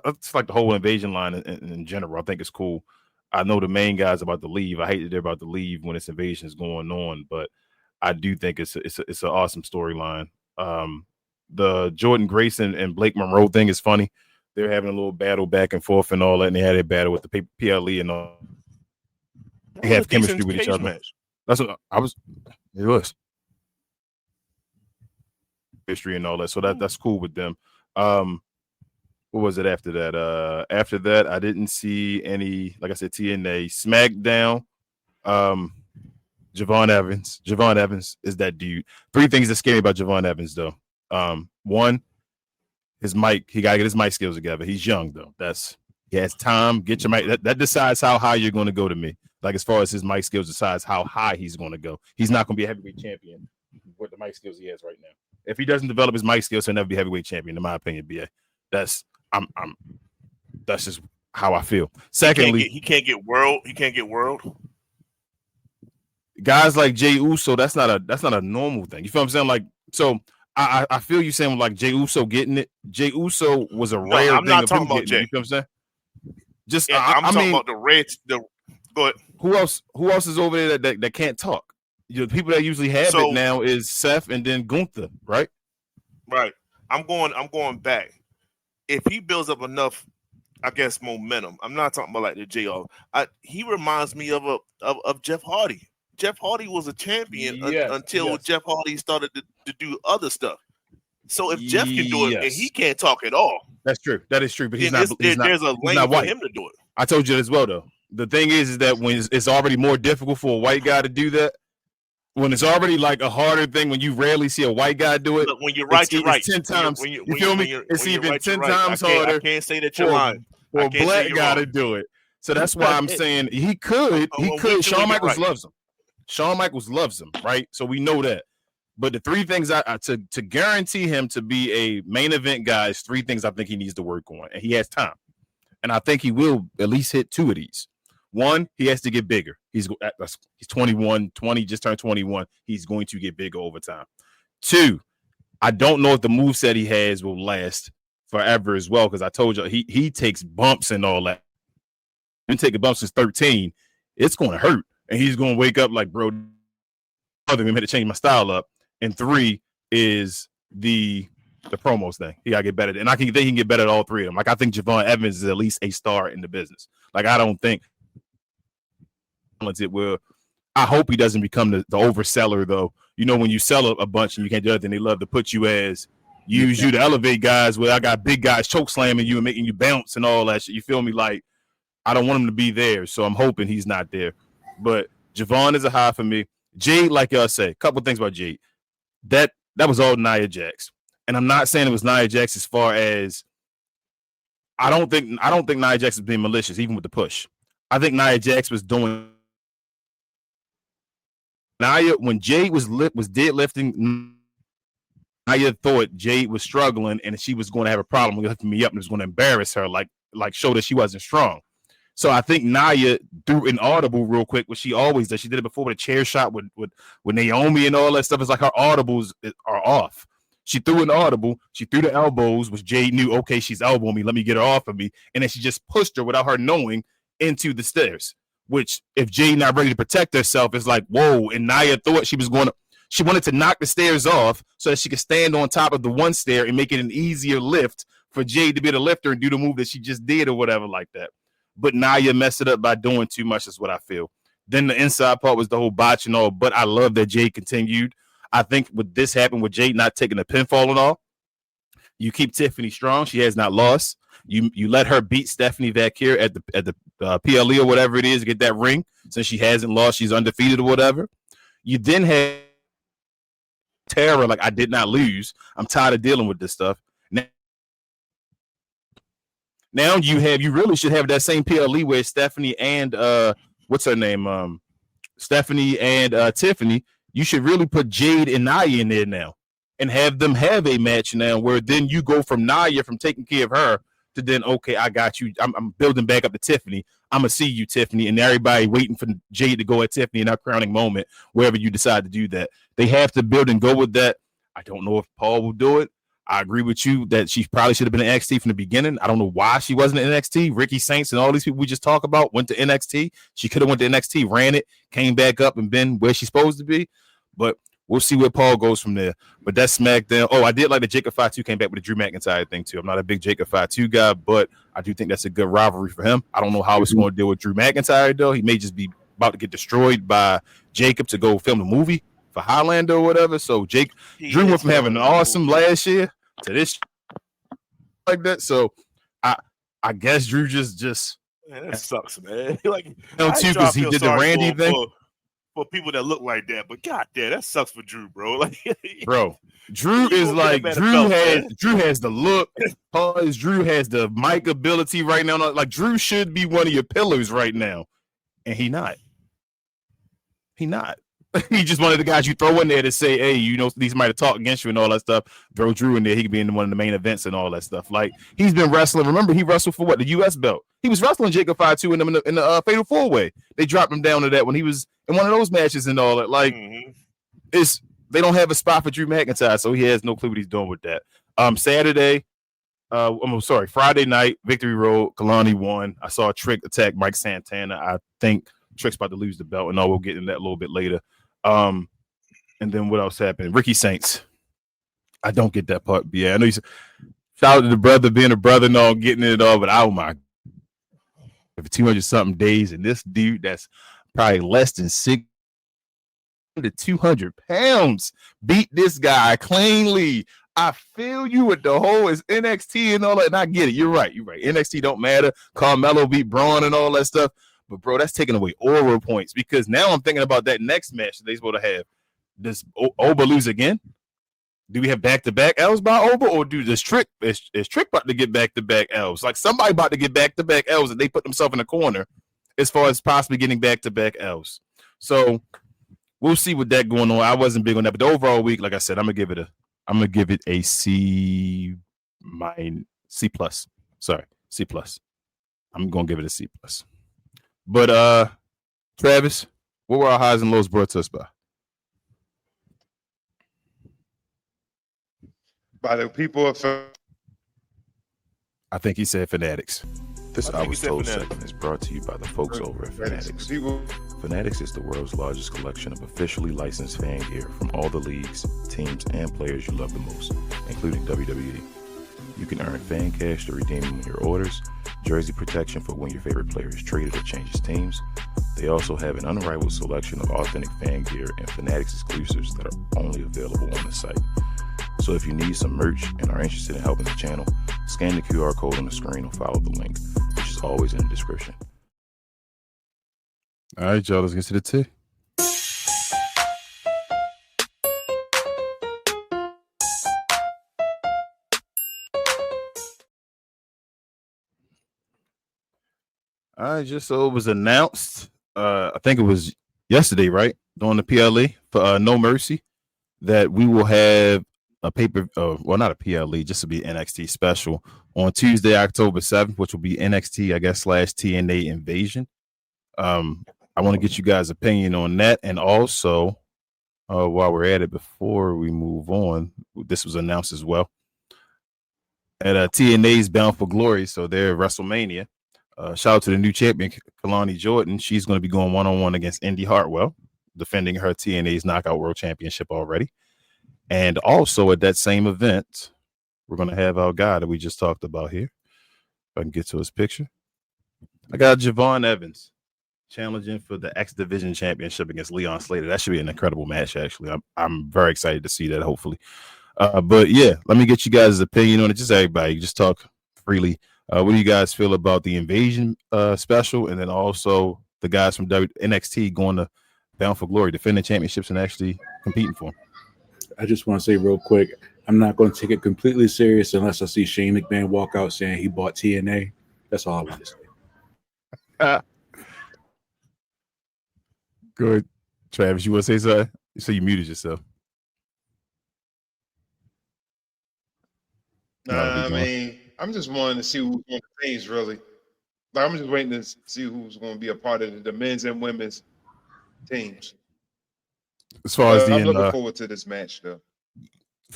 It's like the whole invasion line in general. I think it's cool. I know the main guy's about to leave. I hate that they're about to leave when this invasion is going on, but I do think it's an awesome storyline. The Jordan Grayson and Blake Monroe thing is funny. They're having a little battle back and forth and all that, and they had a battle with the PLE and all. They have chemistry with each other. Match. That's what I was. It was history and all that, so that's cool with them. What was it after that? After that, I didn't see any. Like I said, TNA, SmackDown. Javon Evans is that dude. 3 things that scare me about Javon Evans, though. One, his mic. He got to get his mic skills together. He's young, though. He has time. Get your mic. That decides how high you're going to go to me. Like as far as his mic skills decides how high he's going to go. He's not going to be a heavyweight champion with the mic skills he has right now. If he doesn't develop his mic skills, he'll never be a heavyweight champion, in my opinion. BA. That's just how I feel. Secondly, he can't get world. He can't get world. Guys like Jey Uso, that's not a normal thing. You feel what I'm saying? Like, so I feel you saying like Jey Uso getting it. Jey Uso was a rare I'm thing not of talking him about getting Jey. it. You feel what I'm saying? Just Yeah, I'm talking about the Reds. Go ahead. Who else is over there that can't talk? The people that usually have it now is Seth and then Gunther, right? Right. I'm going back. If he builds up enough, I guess, momentum. I'm not talking about like the JR. He reminds me of Jeff Hardy. Jeff Hardy was a champion until Jeff Hardy started to do other stuff. So if Jeff can do it and he can't talk at all, that's true. That is true. But there's a lane for him to do it. I told you that as well, though. The thing is that when it's already more difficult for a white guy to do that, when it's already like a harder thing, when you rarely see a white guy do it. Look, when you're right, you're right. 10 times. You feel me? It's even right, 10 right. times harder. I can't say that you're lying. For a black guy to do it. So that's why I'm saying he could. Shawn Michaels loves him. Shawn Michaels loves him, right? So we know that. But the three things to guarantee him to be a main event guy is three things I think he needs to work on, and he has time. And I think he will at least hit two of these. One, he has to get bigger. He's 21, just turned 21. He's going to get bigger over time. Two, I don't know if the moveset he has will last forever as well, because I told you he takes bumps and all that. Been taking bumps since 13. It's going to hurt. And he's going to wake up like, bro, I'm going to change my style up. And three is the promos thing. He got to get better. And I think he can get better at all three of them. Like, I think Javon Evans is at least a star in the business. Like, I don't think it will. I hope he doesn't become the overseller, though. You know, when you sell a bunch and you can't do anything, they love to put you as use you to elevate guys where I got big guys choke slamming you and making you bounce and all that shit. You feel me? Like, I don't want him to be there, so I'm hoping he's not there. But Javon is a high for me. Jade, like y'all say, a couple things about Jade. That was all Nia Jax. And I'm not saying it was Nia Jax as far as I don't think Nia Jax is being malicious, even with the push. I think Nia Jax was doing Nia when Jade was deadlifting. Nia thought Jade was struggling and she was going to have a problem with lifting me up and was going to embarrass her, like show that she wasn't strong. So I think Nia threw an audible real quick, which she always does. She did it before with a chair shot with Naomi and all that stuff. It's like her audibles are off. She threw an audible. She threw the elbows, which Jade knew, okay, she's elbowing me. Let me get her off of me. And then she just pushed her without her knowing into the stairs, which if Jade not ready to protect herself, is like, whoa. And Nia thought she wanted to knock the stairs off so that she could stand on top of the one stair and make it an easier lift for Jade to be able to lift her and do the move that she just did or whatever like that. But Nia messed it up by doing too much is what I feel. Then the inside part was the whole botch and all, but I love that Jade continued. I think with this happened with Jade not taking a pinfall and all, you keep Tiffany strong. She has not lost. You let her beat Stephanie back here at the PLE or whatever it is to get that ring. Since she hasn't lost, she's undefeated or whatever. You then have Tara, like, I did not lose. I'm tired of dealing with this stuff. Now you really should have that same PLE where Stephanie and what's her name? Stephanie and Tiffany. You should really put Jade and Nia in there now and have them have a match now where then you go from Nia from taking care of her to then, okay, I got you. I'm building back up to Tiffany. I'm going to see you, Tiffany, and everybody waiting for Jade to go at Tiffany in our crowning moment, wherever you decide to do that. They have to build and go with that. I don't know if Paul will do it. I agree with you that she probably should have been in NXT from the beginning. I don't know why she wasn't in NXT. Ricky Saints and all these people we just talk about went to NXT. She could have went to NXT, ran it, came back up and been where she's supposed to be. But we'll see where Paul goes from there. But that's SmackDown. Oh, I did like the Jacob Fatu came back with the Drew McIntyre thing too. I'm not a big Jacob Fatu guy, but I do think that's a good rivalry for him. I don't know how it's going to deal with Drew McIntyre, though. He may just be about to get destroyed by Jacob to go film the movie for Highlander or whatever. So Drew went from having an awesome last year to this like that. So I guess Drew just man, that sucks, man. Like too, because he did the Randy thing. For people that look like that, but goddamn, that sucks for Drew, bro. Like, bro, Drew is like Drew has the look. Drew has the mic ability right now. Like, Drew should be one of your pillars right now, and he not. He's just one of the guys you throw in there to say, hey, you know, these might have talked against you and all that stuff. Throw Drew in there. He could be in one of the main events and all that stuff. Like, he's been wrestling. Remember, he wrestled for what? The U.S. belt. He was wrestling Jacob Fire 2 in the Fatal 4-Way. They dropped him down to that when he was in one of those matches and all that. Like, they don't have a spot for Drew McIntyre, so he has no clue what he's doing with that. Friday night, Victory Road, Kalani won. I saw Trick attack Mike Santana. I think Trick's about to lose the belt, and we'll get into that a little bit later. And then what else happened? Ricky Saints. I don't get that part. Yeah, I know you said, shout out to the brother being a brother and all, getting it all, but oh my, for 200 something days, and this dude that's probably less than 600 to 200 pounds beat this guy cleanly. I feel you with the whole is NXT and all that, and I get it. You're right. NXT don't matter. Carmelo beat Braun and all that stuff. But, bro, that's taking away Aura points because now I'm thinking about that next match that they're supposed to have. Does Oba lose again? Do we have back-to-back L's by Oba, or is Trick about to get back-to-back L's? Like, somebody about to get back-to-back L's, and they put themselves in a corner as far as possibly getting back-to-back L's. So we'll see what that going on. I wasn't big on that, but the overall week, like I said, I'm gonna give it a C plus. Sorry, C plus. I'm gonna give it a C plus. But Travis, what were our highs and lows brought to us by? By the people of I think he said Fanatics. This hour's closed segment is brought to you by the folks over at Fanatics. Fanatics is the world's largest collection of officially licensed fan gear from all the leagues, teams, and players you love the most, including WWE. You can earn fan cash to redeem them in your orders, jersey protection for when your favorite player is traded or changes teams. They also have an unrivaled selection of authentic fan gear and Fanatics exclusives that are only available on the site. So if you need some merch and are interested in helping the channel, scan the QR code on the screen or follow the link, which is always in the description. All right, y'all, let's get to the tea. All right, just so it was announced, I think it was yesterday, right? During the PLE for No Mercy, that we will have a paper, not a PLE, just to be NXT special on Tuesday, October 7th, which will be NXT, I guess, / TNA Invasion. I want to get you guys' opinion on that. And also, while we're at it, before we move on, this was announced as well. At TNA's Bound for Glory, so they're WrestleMania. Shout out to the new champion, Kalani Jordan. She's going to be going one-on-one against Indy Hartwell, defending her TNA's Knockout World Championship already. And also at that same event, we're going to have our guy that we just talked about here. If I can get to his picture. I got Javon Evans challenging for the X Division Championship against Leon Slater. That should be an incredible match, actually. I'm very excited to see that, hopefully. But, yeah, let me get you guys' opinion on it. Just everybody, just talk freely. What do you guys feel about the Invasion special, and then also the guys from NXT going to Bound for Glory, defending championships and actually competing for them? I just want to say real quick, I'm not going to take it completely serious unless I see Shane McMahon walk out saying he bought TNA. That's all I want to say. Good. Travis, you want to say something? So you muted yourself. I mean, I'm just wanting to see who's on the teams, really. Like, I'm just waiting to see who's going to be a part of the men's and women's teams. As far as I'm looking forward to this match, though.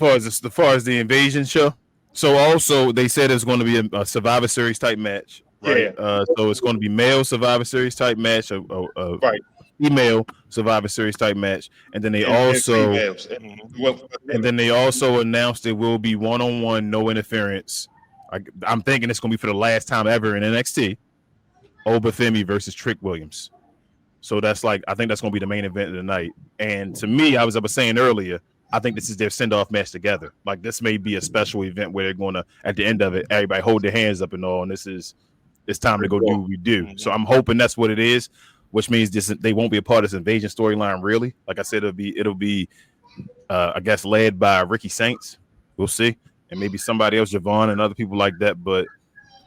As far as the Invasion show, so also they said it's going to be a Survivor Series type match, right? Yeah. So it's going to be male Survivor Series type match, right? Female Survivor Series type match, and then they also announced it will be one-on-one, no interference. I'm thinking it's going to be for the last time ever in NXT. Oba Femi versus Trick Williams. So that's I think that's going to be the main event of the night. And to me, I was saying earlier, I think this is their send-off match together. Like, this may be a special event where they're going to, at the end of it, everybody hold their hands up and all, and it's time to go do what we do. Mm-hmm. So I'm hoping that's what it is, which means they won't be a part of this Invasion storyline, really. Like I said, it'll be I guess, led by Ricky Saints. We'll see. And maybe somebody else, Javon and other people like that. But,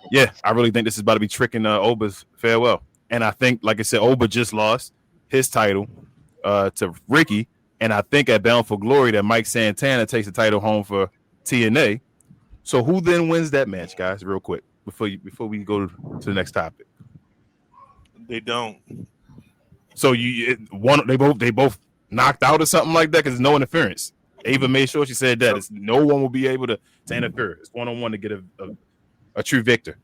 yeah, I really think this is about to be tricking Oba's farewell. And I think, like I said, Oba just lost his title to Ricky, and I think at Bound for Glory that Mike Santana takes the title home for TNA. So who then wins that match, guys? Real quick before we go to the next topic. They don't. So they both knocked out or something like that because no interference. Ava made sure she said that no one will be able to interfere. It's 1-on-1 to get a true victor.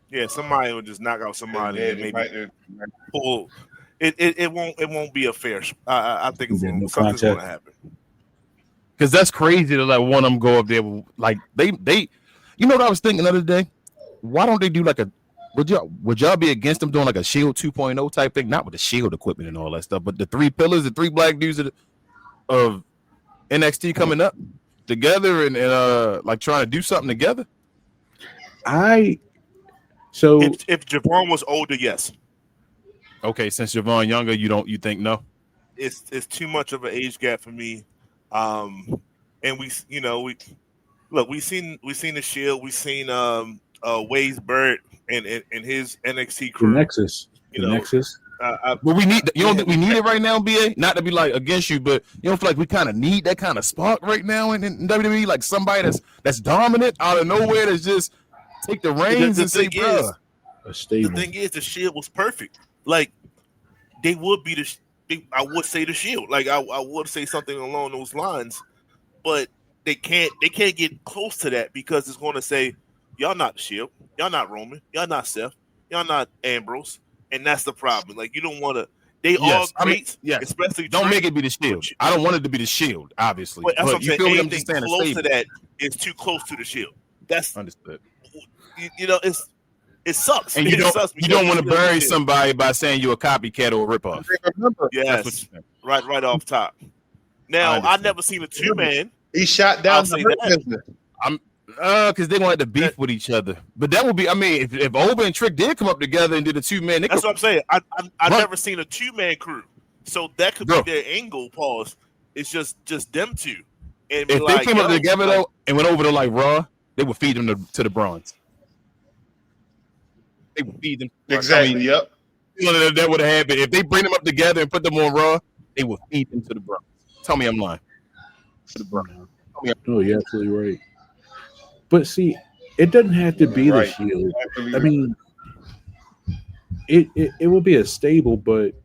Yeah, somebody will just knock out somebody and maybe pull. It won't be a fair. I think something's going to happen. Because that's crazy to let one of them go up there. Like they, you know what I was thinking the other day? Why don't they do like a? Would y'all be against them doing like a Shield 2.0 type thing? Not with the Shield equipment and all that stuff, but the three pillars, the three black dudes of NXT coming up together and like trying to do something together. If Javon was older, yes. Okay, since Javon younger, you think no? It's too much of an age gap for me. And we seen the Shield, we seen Wade's Bird and his NXT crew. The Nexus. Nexus. Well, we need you don't think we need it right now, BA? Not to be like against you, but you don't feel like we kind of need that kind of spark right now in WWE, like somebody that's dominant out of nowhere that's just take the reins and say, bro. The thing is, the Shield was perfect. Like they would be I would say the Shield. Like I would say something along those lines, but they can't get close to that because it's going to say y'all not the Shield, y'all not Roman, y'all not Seth, y'all not Ambrose, and that's the problem. Like you don't want to. They all great, especially don't make it be the Shield. I don't want it to be the Shield, obviously. But that's what I'm saying. Feel anything close to that is too close to the Shield. That's understood. It sucks. And you don't want to bury somebody by saying you're a copycat or a ripoff. Yes, right off top. Now I never seen a 2-man. He shot down because they're gonna have to beef with each other. But that would be, I mean, if Oba and Trick did come up together and did a 2-man, that's what I'm saying. I've never seen a 2-man crew, so that could be their angle. Pause. It's just them two. And if they came up together though and went over to like Raw, they would feed them to the Bronze. They would feed them. Exactly. Yep. That would have happened if they bring them up together and put them on Raw. They would feed them to the Bronze. Tell me I'm lying. To the Bronze. No, you're absolutely right. But see, it doesn't have to be the Shield. I mean, it will be a stable, but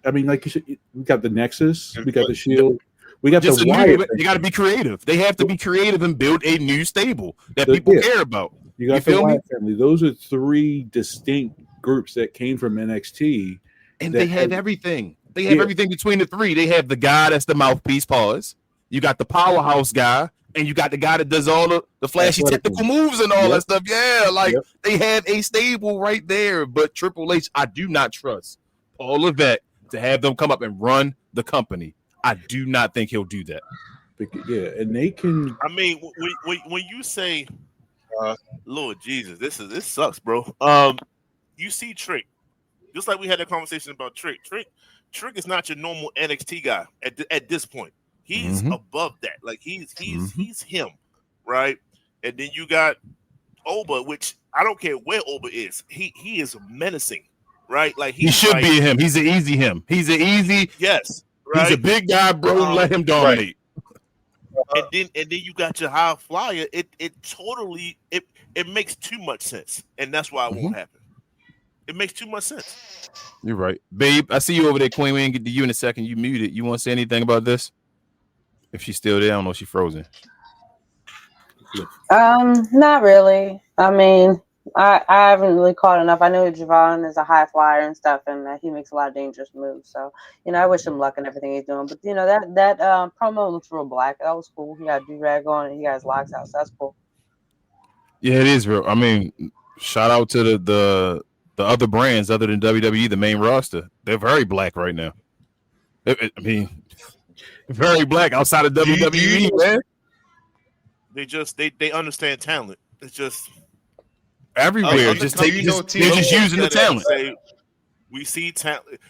I mean, like you said, we got the Nexus, we got the Shield, we got the Wyatt. They got to be creative. They have to be creative and build a new stable that people care about. You got the Wyatt family. Those are three distinct groups that came from NXT, and they have everything. They have everything between the three. They have the guy that's the mouthpiece. Pause. You got the powerhouse guy. And you got the guy that does all the flashy technical moves and all that stuff. Yeah, like they have a stable right there. But Triple H, I do not trust Paul Levesque to have them come up and run the company. I do not think he'll do that. Yeah, and they can. I mean, when you say, Lord Jesus, this sucks, bro. You see Trick, just like we had a conversation about Trick. Trick is not your normal NXT guy at this point. He's above that. Like he's him, right? And then you got Oba, which I don't care where Oba is. He is menacing, right? Like he should be him. He's an easy him. He's an easy. Yes, right? He's a big guy, bro. Let him dominate. Right. And then you got your high flyer. It totally makes too much sense, and that's why it won't happen. It makes too much sense. You're right, babe. I see you over there, Queen. We ain't get to you in a second. You muted. You want to say anything about this? If she's still there, I don't know if she's frozen. Not really. I mean, I haven't really caught enough. I know Javon is a high flyer and stuff, and he makes a lot of dangerous moves. So, I wish him luck in everything he's doing. But that promo looks real black. That was cool. He got a do-rag on, and he got his locks out. So that's cool. Yeah, it is real. I mean, shout out to the other brands other than WWE, the main roster. They're very black right now. I mean. Very black outside of WWE, man. They understand talent. It's just everywhere. They're just using the talent. We see talent.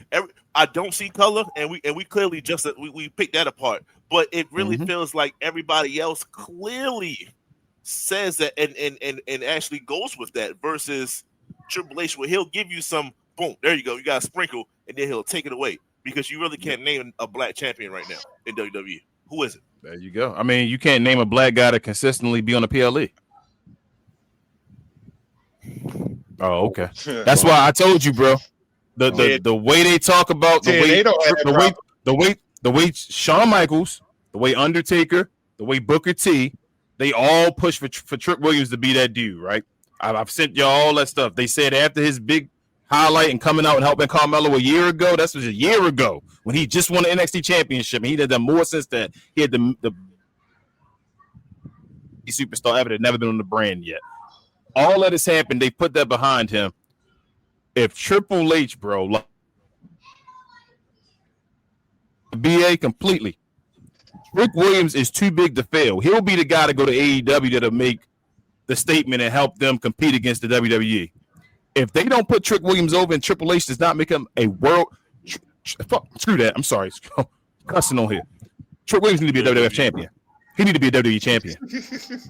I don't see color, and we clearly we picked that apart. But it really feels like everybody else clearly says that and actually goes with that versus Triple H, where he'll give you some boom, there you go. You got a sprinkle, and then he'll take it away because you really can't name a black champion right now in WWE. Who is it? There you go. I mean, you can't name a black guy to consistently be on the PLE. Oh, okay. That's why I told you, bro. The way they talk about the way Shawn Michaels, the way Undertaker, the way Booker T, they all push for Trick Williams to be that dude, right? I've sent y'all all that stuff. They said after his big highlight and coming out and helping Carmelo a year ago, that was a year ago when he just won the NXT championship. And he did that more since that. He had the superstar ever that never been on the brand yet. All that has happened. They put that behind him. If Triple H, bro, like B.A. completely, Rick Williams is too big to fail. He'll be the guy to go to AEW that'll make the statement and help them compete against the WWE. If they don't put Trick Williams over and Triple H does not make him a world, screw that. I'm sorry, cussing on here. Trick Williams need to be a WWF champion. He need to be a WWE champion.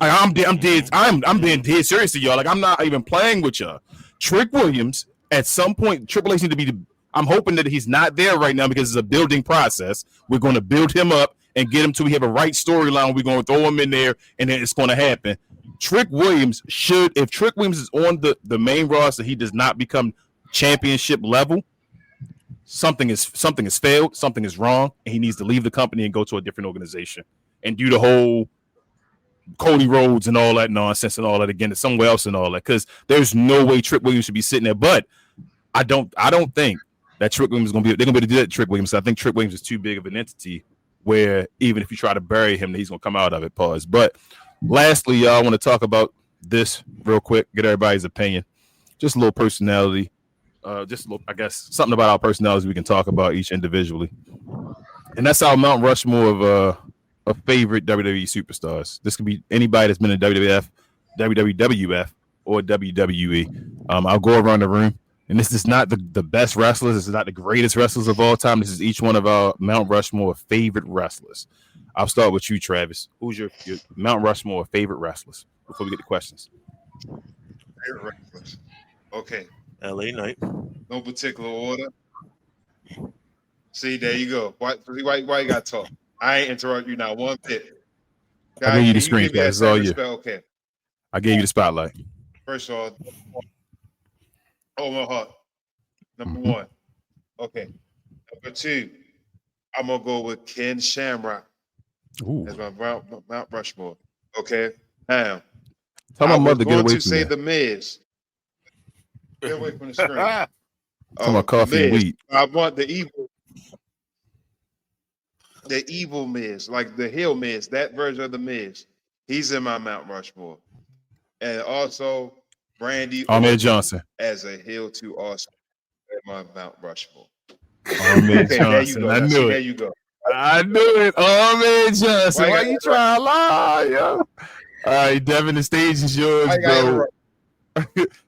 I'm being dead serious to y'all. Like, I'm not even playing with y'all. Trick Williams, at some point, Triple H need to be. I'm hoping that he's not there right now because it's a building process. We're going to build him up and get him to we have a right storyline. We're going to throw him in there, and then it's going to happen. Trick Williams should, if Trick Williams is on the main roster, he does not become championship level. Something is failed. Something is wrong, and he needs to leave the company and go to a different organization and do the whole Cody Rhodes and all that nonsense and all that again to somewhere else and all that, because there's no way Trick Williams should be sitting there. But I don't think that Trick Williams is going to be. They're going to be able to do that to Trick Williams. I think Trick Williams is too big of an entity where even if you try to bury him, he's going to come out of it. Pause. But lastly, y'all, I want to talk about this real quick. Get everybody's opinion. Just a little personality. Just a little, I guess, something about our personalities we can talk about each individually. And that's our Mount Rushmore of favorite WWE superstars. This could be anybody that's been in WWF, WWF, or WWE. I'll go around the room. And this is not the best wrestlers. This is not the greatest wrestlers of all time. This is each one of our Mount Rushmore favorite wrestlers. I'll start with you, Travis. Who's your Mount Rushmore favorite wrestlers before we get to questions? Favorite wrestlers. Okay. LA Knight. No particular order. See, there you go. Why you got to talk? I ain't interrupt you now one bit. I gave you the screen, guys. It's all you. Okay. I gave you the spotlight. First of all, Owen Hart. Number one. Okay. Number two, I'm going to go with Ken Shamrock. Ooh. As my Mount Rushmore. Okay. Now, tell my mother to get away from say me. The Miz. Get away from the screen. Talking about coffee and weed. I want the evil Miz, like the heel Miz, that version of the Miz. He's in my Mount Rushmore. And also Brandy Ahmed Johnson as a heel to Austin in my Mount Rushmore. Ahmed Johnson. There you go. I knew There it. you go. I knew it. Ahmed Johnson. Why you trying to lie, yo? All right, Devin, the stage is yours, bro.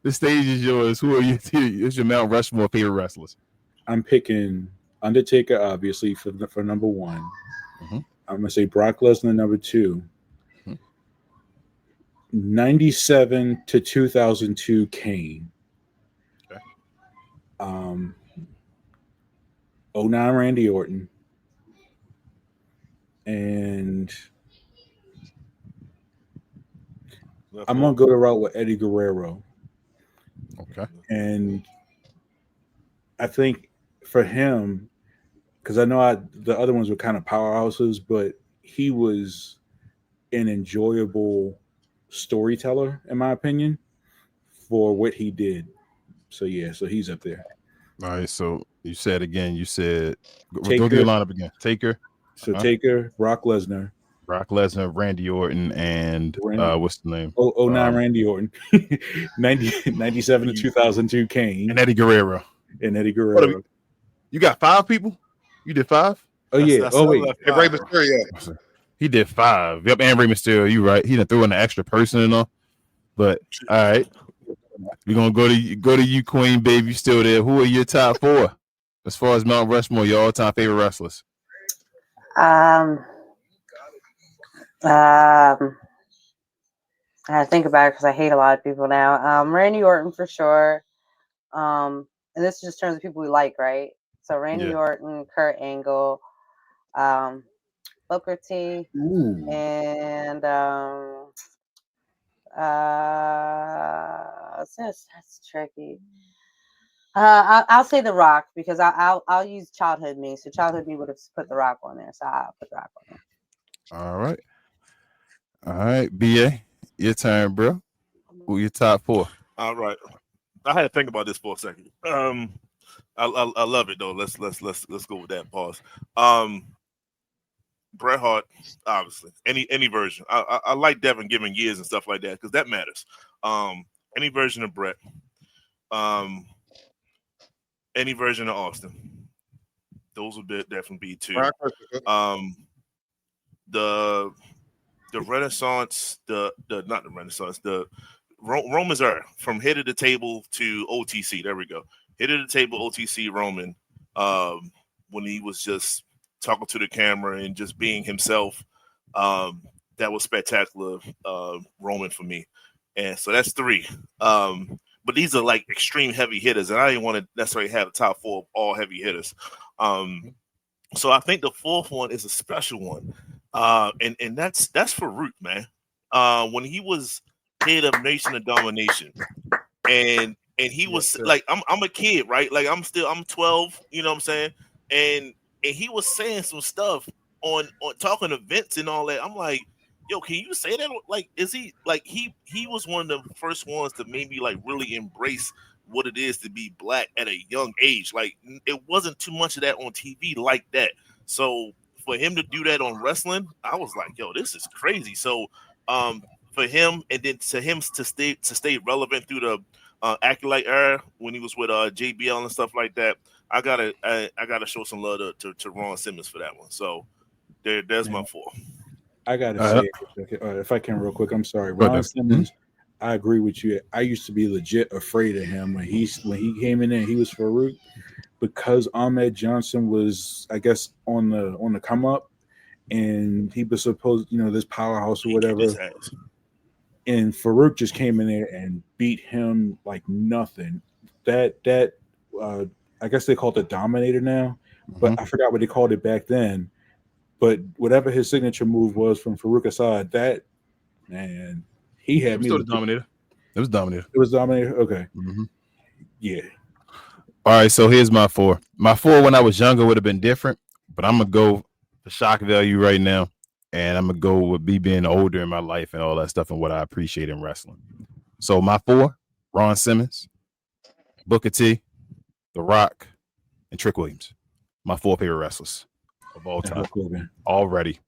The stage is yours. Who are you? Who's your Mount Rushmore favorite wrestlers? I'm picking Undertaker, obviously, for number one. Mm-hmm. I'm going to say Brock Lesnar, number two. 97 to 2002 Kane. Okay. 09 Randy Orton. And I'm going to go the route with Eddie Guerrero. Okay. And I think for him, because I know the other ones were kind of powerhouses, but he was an enjoyable storyteller, in my opinion, for what he did. So yeah, so he's up there. All right. So you said again. You said Taker. Go to your lineup again. Taker. So Taker, Brock Lesnar, Randy Orton, and what's the name? 09 Randy Orton, 97 to 2002 Kane, and Eddie Guerrero. You got 5 people? You did 5? Oh yeah. Wait. And Rey Mysterio. He did 5. Yep, and Rey Mysterio. You right. He done threw in an extra person and all. But all right, we're gonna go to you, Queen, baby. You still there? Who are your top 4 as far as Mount Rushmore? Your all-time favorite wrestlers? I had to think about it because I hate a lot of people now. Randy Orton for sure. And and this just terms of people we like, right? So Randy Orton, Kurt Angle, Booker T, and that's tricky. I'll say The Rock because I'll use childhood me. So childhood me would have put The Rock on there, so I'll put The Rock on there. All right, BA, your turn, bro. Who your top 4? All right, I had to think about this for a second. I love it though. Let's go with that. Pause. Bret Hart, obviously. Any version. I like Devon giving years and stuff like that because that matters. Any version of Bret. Any version of Austin. Those would definitely be 2. The Renaissance, not the Renaissance, the Roman's era from head of the table to OTC. There we go. Head of the table, OTC Roman. When he was just talking to the camera and just being himself, that was spectacular. Roman for me, and so that's 3. But these are like extreme heavy hitters, and I didn't want to necessarily have the top 4 of all heavy hitters. So I think the 4th one is a special one, and that's Farouk, man. When he was head of Nation of Domination, and he was like, I'm a kid, right? Like I'm 12, you know what I'm saying? And he was saying some stuff on talking to Vince and all that. I'm like, yo, can you say that? Like, is he like he was one of the first ones to maybe like really embrace what it is to be black at a young age. Like, it wasn't too much of that on TV like that. So for him to do that on wrestling, I was like, yo, this is crazy. So for him, and then to him to stay relevant through the Acolyte era when he was with JBL and stuff like that, I gotta show some love to Ron Simmons for that one. So there's my 4. I gotta say, if I can real quick, I'm sorry, Ron Simmons. I agree with you. I used to be legit afraid of him when he came in there. He was Farouk because Ahmed Johnson was, I guess, on the come up, and he was supposed, this powerhouse or whatever. And Farouk just came in there and beat him like nothing. That I guess they call it the Dominator now, but I forgot what they called it back then. But whatever his signature move was from Farouk Assad, that man, he had me. Still the Dominator. It was Dominator. It was Dominator. Okay. Yeah. All right. So here's my 4. My 4 when I was younger would have been different, but I'm gonna go for shock value right now, and I'm gonna go with me being older in my life and all that stuff and what I appreciate in wrestling. So my 4: Ron Simmons, Booker T, The Rock, and Trick Williams. My 4 favorite wrestlers of all time already.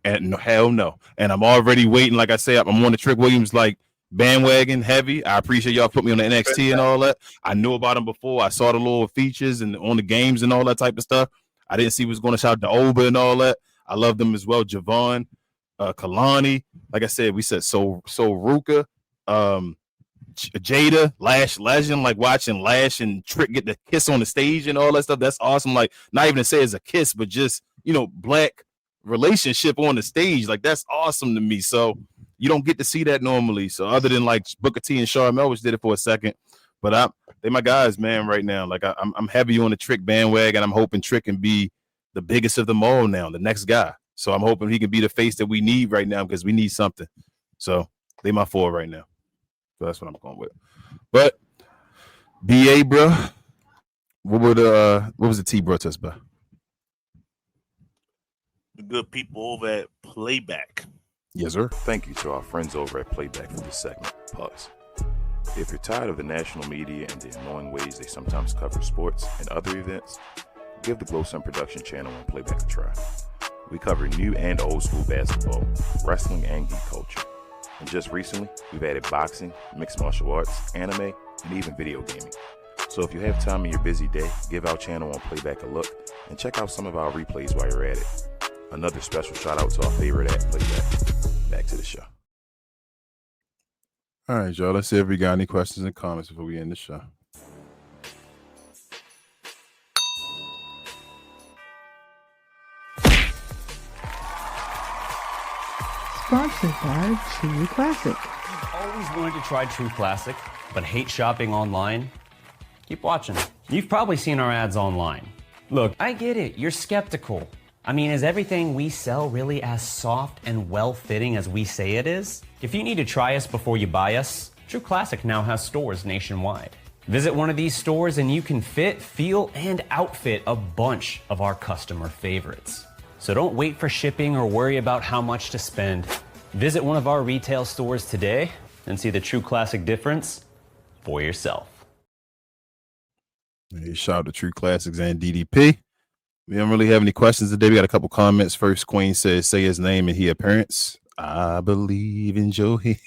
And hell no. And I'm already waiting. Like I say, I'm on the Trick Williams like bandwagon heavy. I appreciate y'all put me on the NXT and all that. I knew about him before. I saw the little features and on the games and all that type of stuff. I didn't see who was going to shout to Oba and all that. I love them as well. Javon, Kalani. Like I said, we said so Ruka, Jada, Lash Legend, like watching Lash and Trick get the kiss on the stage and all that stuff. That's awesome. Like, not even to say it's a kiss, but just, black relationship on the stage. Like, that's awesome to me. So you don't get to see that normally. So other than like Booker T and Charmel, which did it for a second, but they my guys, man, right now. Like I'm heavy on the Trick bandwagon. I'm hoping Trick can be the biggest of them all now, the next guy. So I'm hoping he can be the face that we need right now because we need something. So they my 4 right now. So that's what I'm going with. But BA, bro, what was the T brought to us by? The good people over at Playback. Yes, sir. Thank you to our friends over at Playback for this segment. Pause. If you're tired of the national media and the annoying ways they sometimes cover sports and other events, give the Glow Sun Production channel on Playback a try. We cover new and old school basketball, wrestling, and geek culture. And just recently, we've added boxing, mixed martial arts, anime, and even video gaming. So if you have time in your busy day, give our channel on Playback a look and check out some of our replays while you're at it. Another special shout out to our favorite at Playback. Back to the show. All right, y'all. Let's see if we got any questions and comments before we end the show. Sponsored by True Classic. Always wanted to try True Classic, but hate shopping online? Keep watching. You've probably seen our ads online. Look, I get it, you're skeptical. I mean, is everything we sell really as soft and well-fitting as we say it is? If you need to try us before you buy us, True Classic now has stores nationwide. Visit one of these stores and you can fit, feel, and outfit a bunch of our customer favorites. So don't wait for shipping or worry about how much to spend. Visit one of our retail stores today and see the True Classic difference for yourself. Hey, shout out to True Classics and DDP. We don't really have any questions today. We got a couple comments. First, Queen says, say his name and he appearance. I believe in Joey.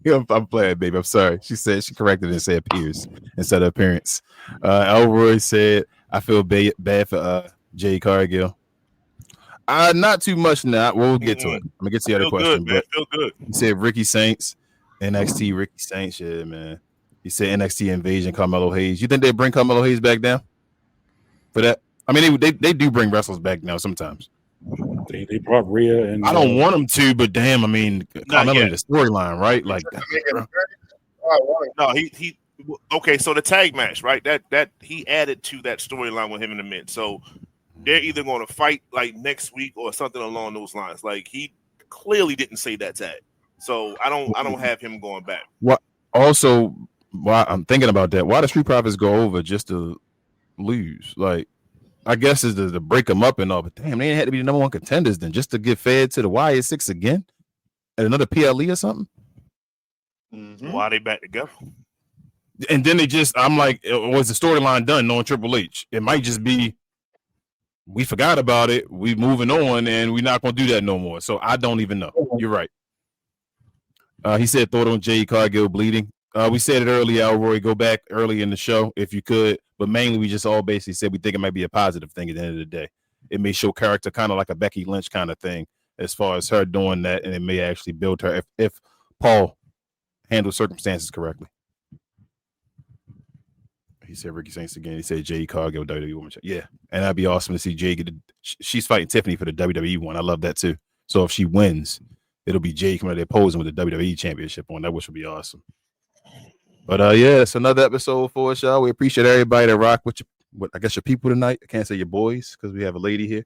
I'm playing, baby. I'm sorry. She said she corrected it and said appears instead of appearance. Elroy said, I feel bad for Jade Cargill. Not too much now. We'll get to it. I'm gonna get to the other question. Good, man. Feel good. He said Ricky Saints, NXT Ricky Saints. Yeah, man. He said NXT Invasion, Carmelo Hayes. You think they bring Carmelo Hayes back down for that? I mean, they do bring wrestlers back now sometimes. They brought Rhea, and I don't want them to, but damn, I mean, Carmelo the storyline, right? Like, no, he. Okay, so the tag match, right? That he added to that storyline with him in the mid. So they're either going to fight like next week or something along those lines. Like he clearly didn't say that tag, so I don't have him going back. What? Also, why I'm thinking about that? Why do Street Profits go over just to lose? Like, I guess is to break them up and all, but damn, they had to be the number one contenders then just to get fed to the YA6 again at another PLE or something. Mm-hmm. Why are they back together? And then I'm like, was the storyline done knowing Triple H? It might just be we forgot about it, we moving on, and we're not gonna do that no more. So I don't even know. You're right. He said thought on Jade Cargill bleeding. We said it earlier, Elroy. Go back early in the show if you could, but mainly we just all basically said we think it might be a positive thing at the end of the day. It may show character, kind of like a Becky Lynch kind of thing, as far as her doing that, and it may actually build her if Paul handles circumstances correctly. He said Ricky Saints again. He said Jade Cargill, WWE Women's Champion. Yeah, and that'd be awesome to see Jade get she's fighting Tiffany for the WWE one. I love that too. So if she wins, it'll be Jade coming out there posing with the WWE Championship on. That which would be awesome. But yeah, it's another episode for us, y'all. We appreciate everybody that rock with I guess your people tonight. I can't say your boys because we have a lady here.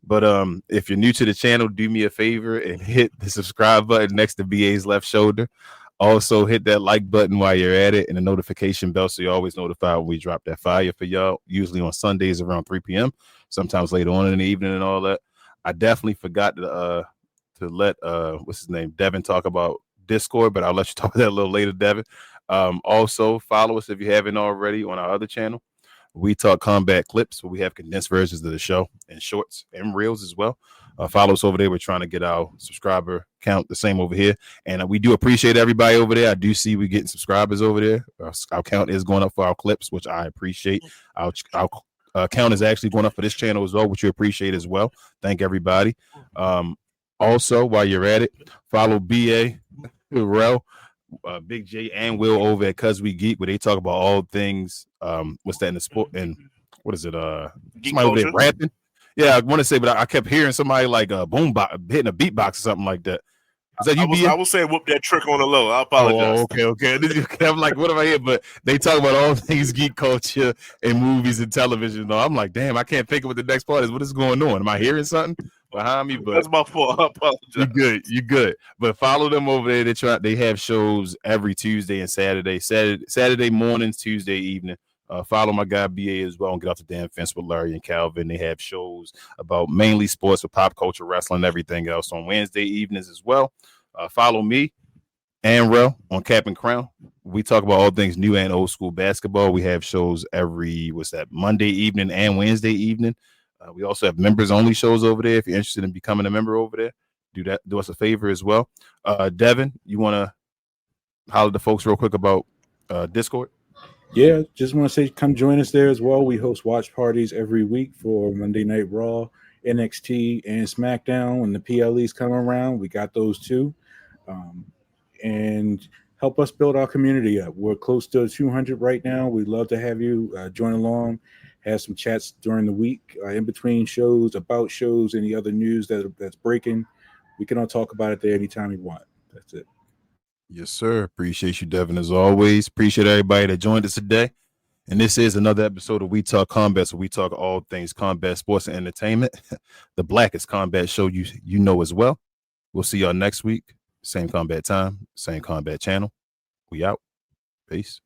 But if you're new to the channel, do me a favor and hit the subscribe button next to BA's left shoulder. Also, hit that like button while you're at it and the notification bell so you're always notified when we drop that fire for y'all, usually on Sundays around 3 p.m., sometimes later on in the evening and all that. I definitely forgot to let, what's his name, Devon talk about Discord, but I'll let you talk about that a little later, Devon. Also, follow us if you haven't already on our other channel. We talk combat clips where we have condensed versions of the show and shorts and reels as well. Follow us over there. We're trying to get our subscriber count the same over here. And we do appreciate everybody over there. I do see we getting subscribers over there. Our count is going up for our clips, which I appreciate. Our count is actually going up for this channel as well, which we appreciate as well. Thank everybody. Also, while you're at it, follow B.A, Rel, Big J, and Will over at Cuz We Geek, where they talk about all things. What's that in the sport? And what is it? Somebody over there rapping. Yeah, I want to say, but I kept hearing somebody like a hitting a beatbox or something like that. Is that you? I was saying whoop that trick on the low. I apologize. Oh, okay. I'm like, what am I here? But they talk about all things geek culture and movies and television. No, I'm like, damn, I can't think of what the next part is. What is going on? Am I hearing something behind me? But that's my fault. I apologize. You good. But follow them over there. They have shows every Tuesday and Saturday. Saturday mornings, Tuesday evening. Follow my guy BA as well and get off the damn fence with Larry and Calvin. They have shows about mainly sports with pop culture, wrestling, and everything else on Wednesday evenings as well. Follow me and Rel on Cap and Crown. We talk about all things new and old school basketball. We have shows every Monday evening and Wednesday evening. We also have members only shows over there. If you're interested in becoming a member over there, do us a favor as well. Devon, you want to holler at the folks real quick about Discord? Yeah, just want to say come join us there as well. We host watch parties every week for Monday Night Raw, NXT, and SmackDown. When the PLEs come around, we got those too. And help us build our community up. We're close to 200 right now. We'd love to have you join along, have some chats during the week, in between shows, about shows, any other news that's breaking. We can all talk about it there anytime you want. That's it. Yes, sir. Appreciate you, Devon, as always. Appreciate everybody that joined us today. And this is another episode of We Talk Combat, so we talk all things combat, sports, and entertainment. The blackest combat show you know as well. We'll see y'all next week. Same combat time, same combat channel. We out. Peace.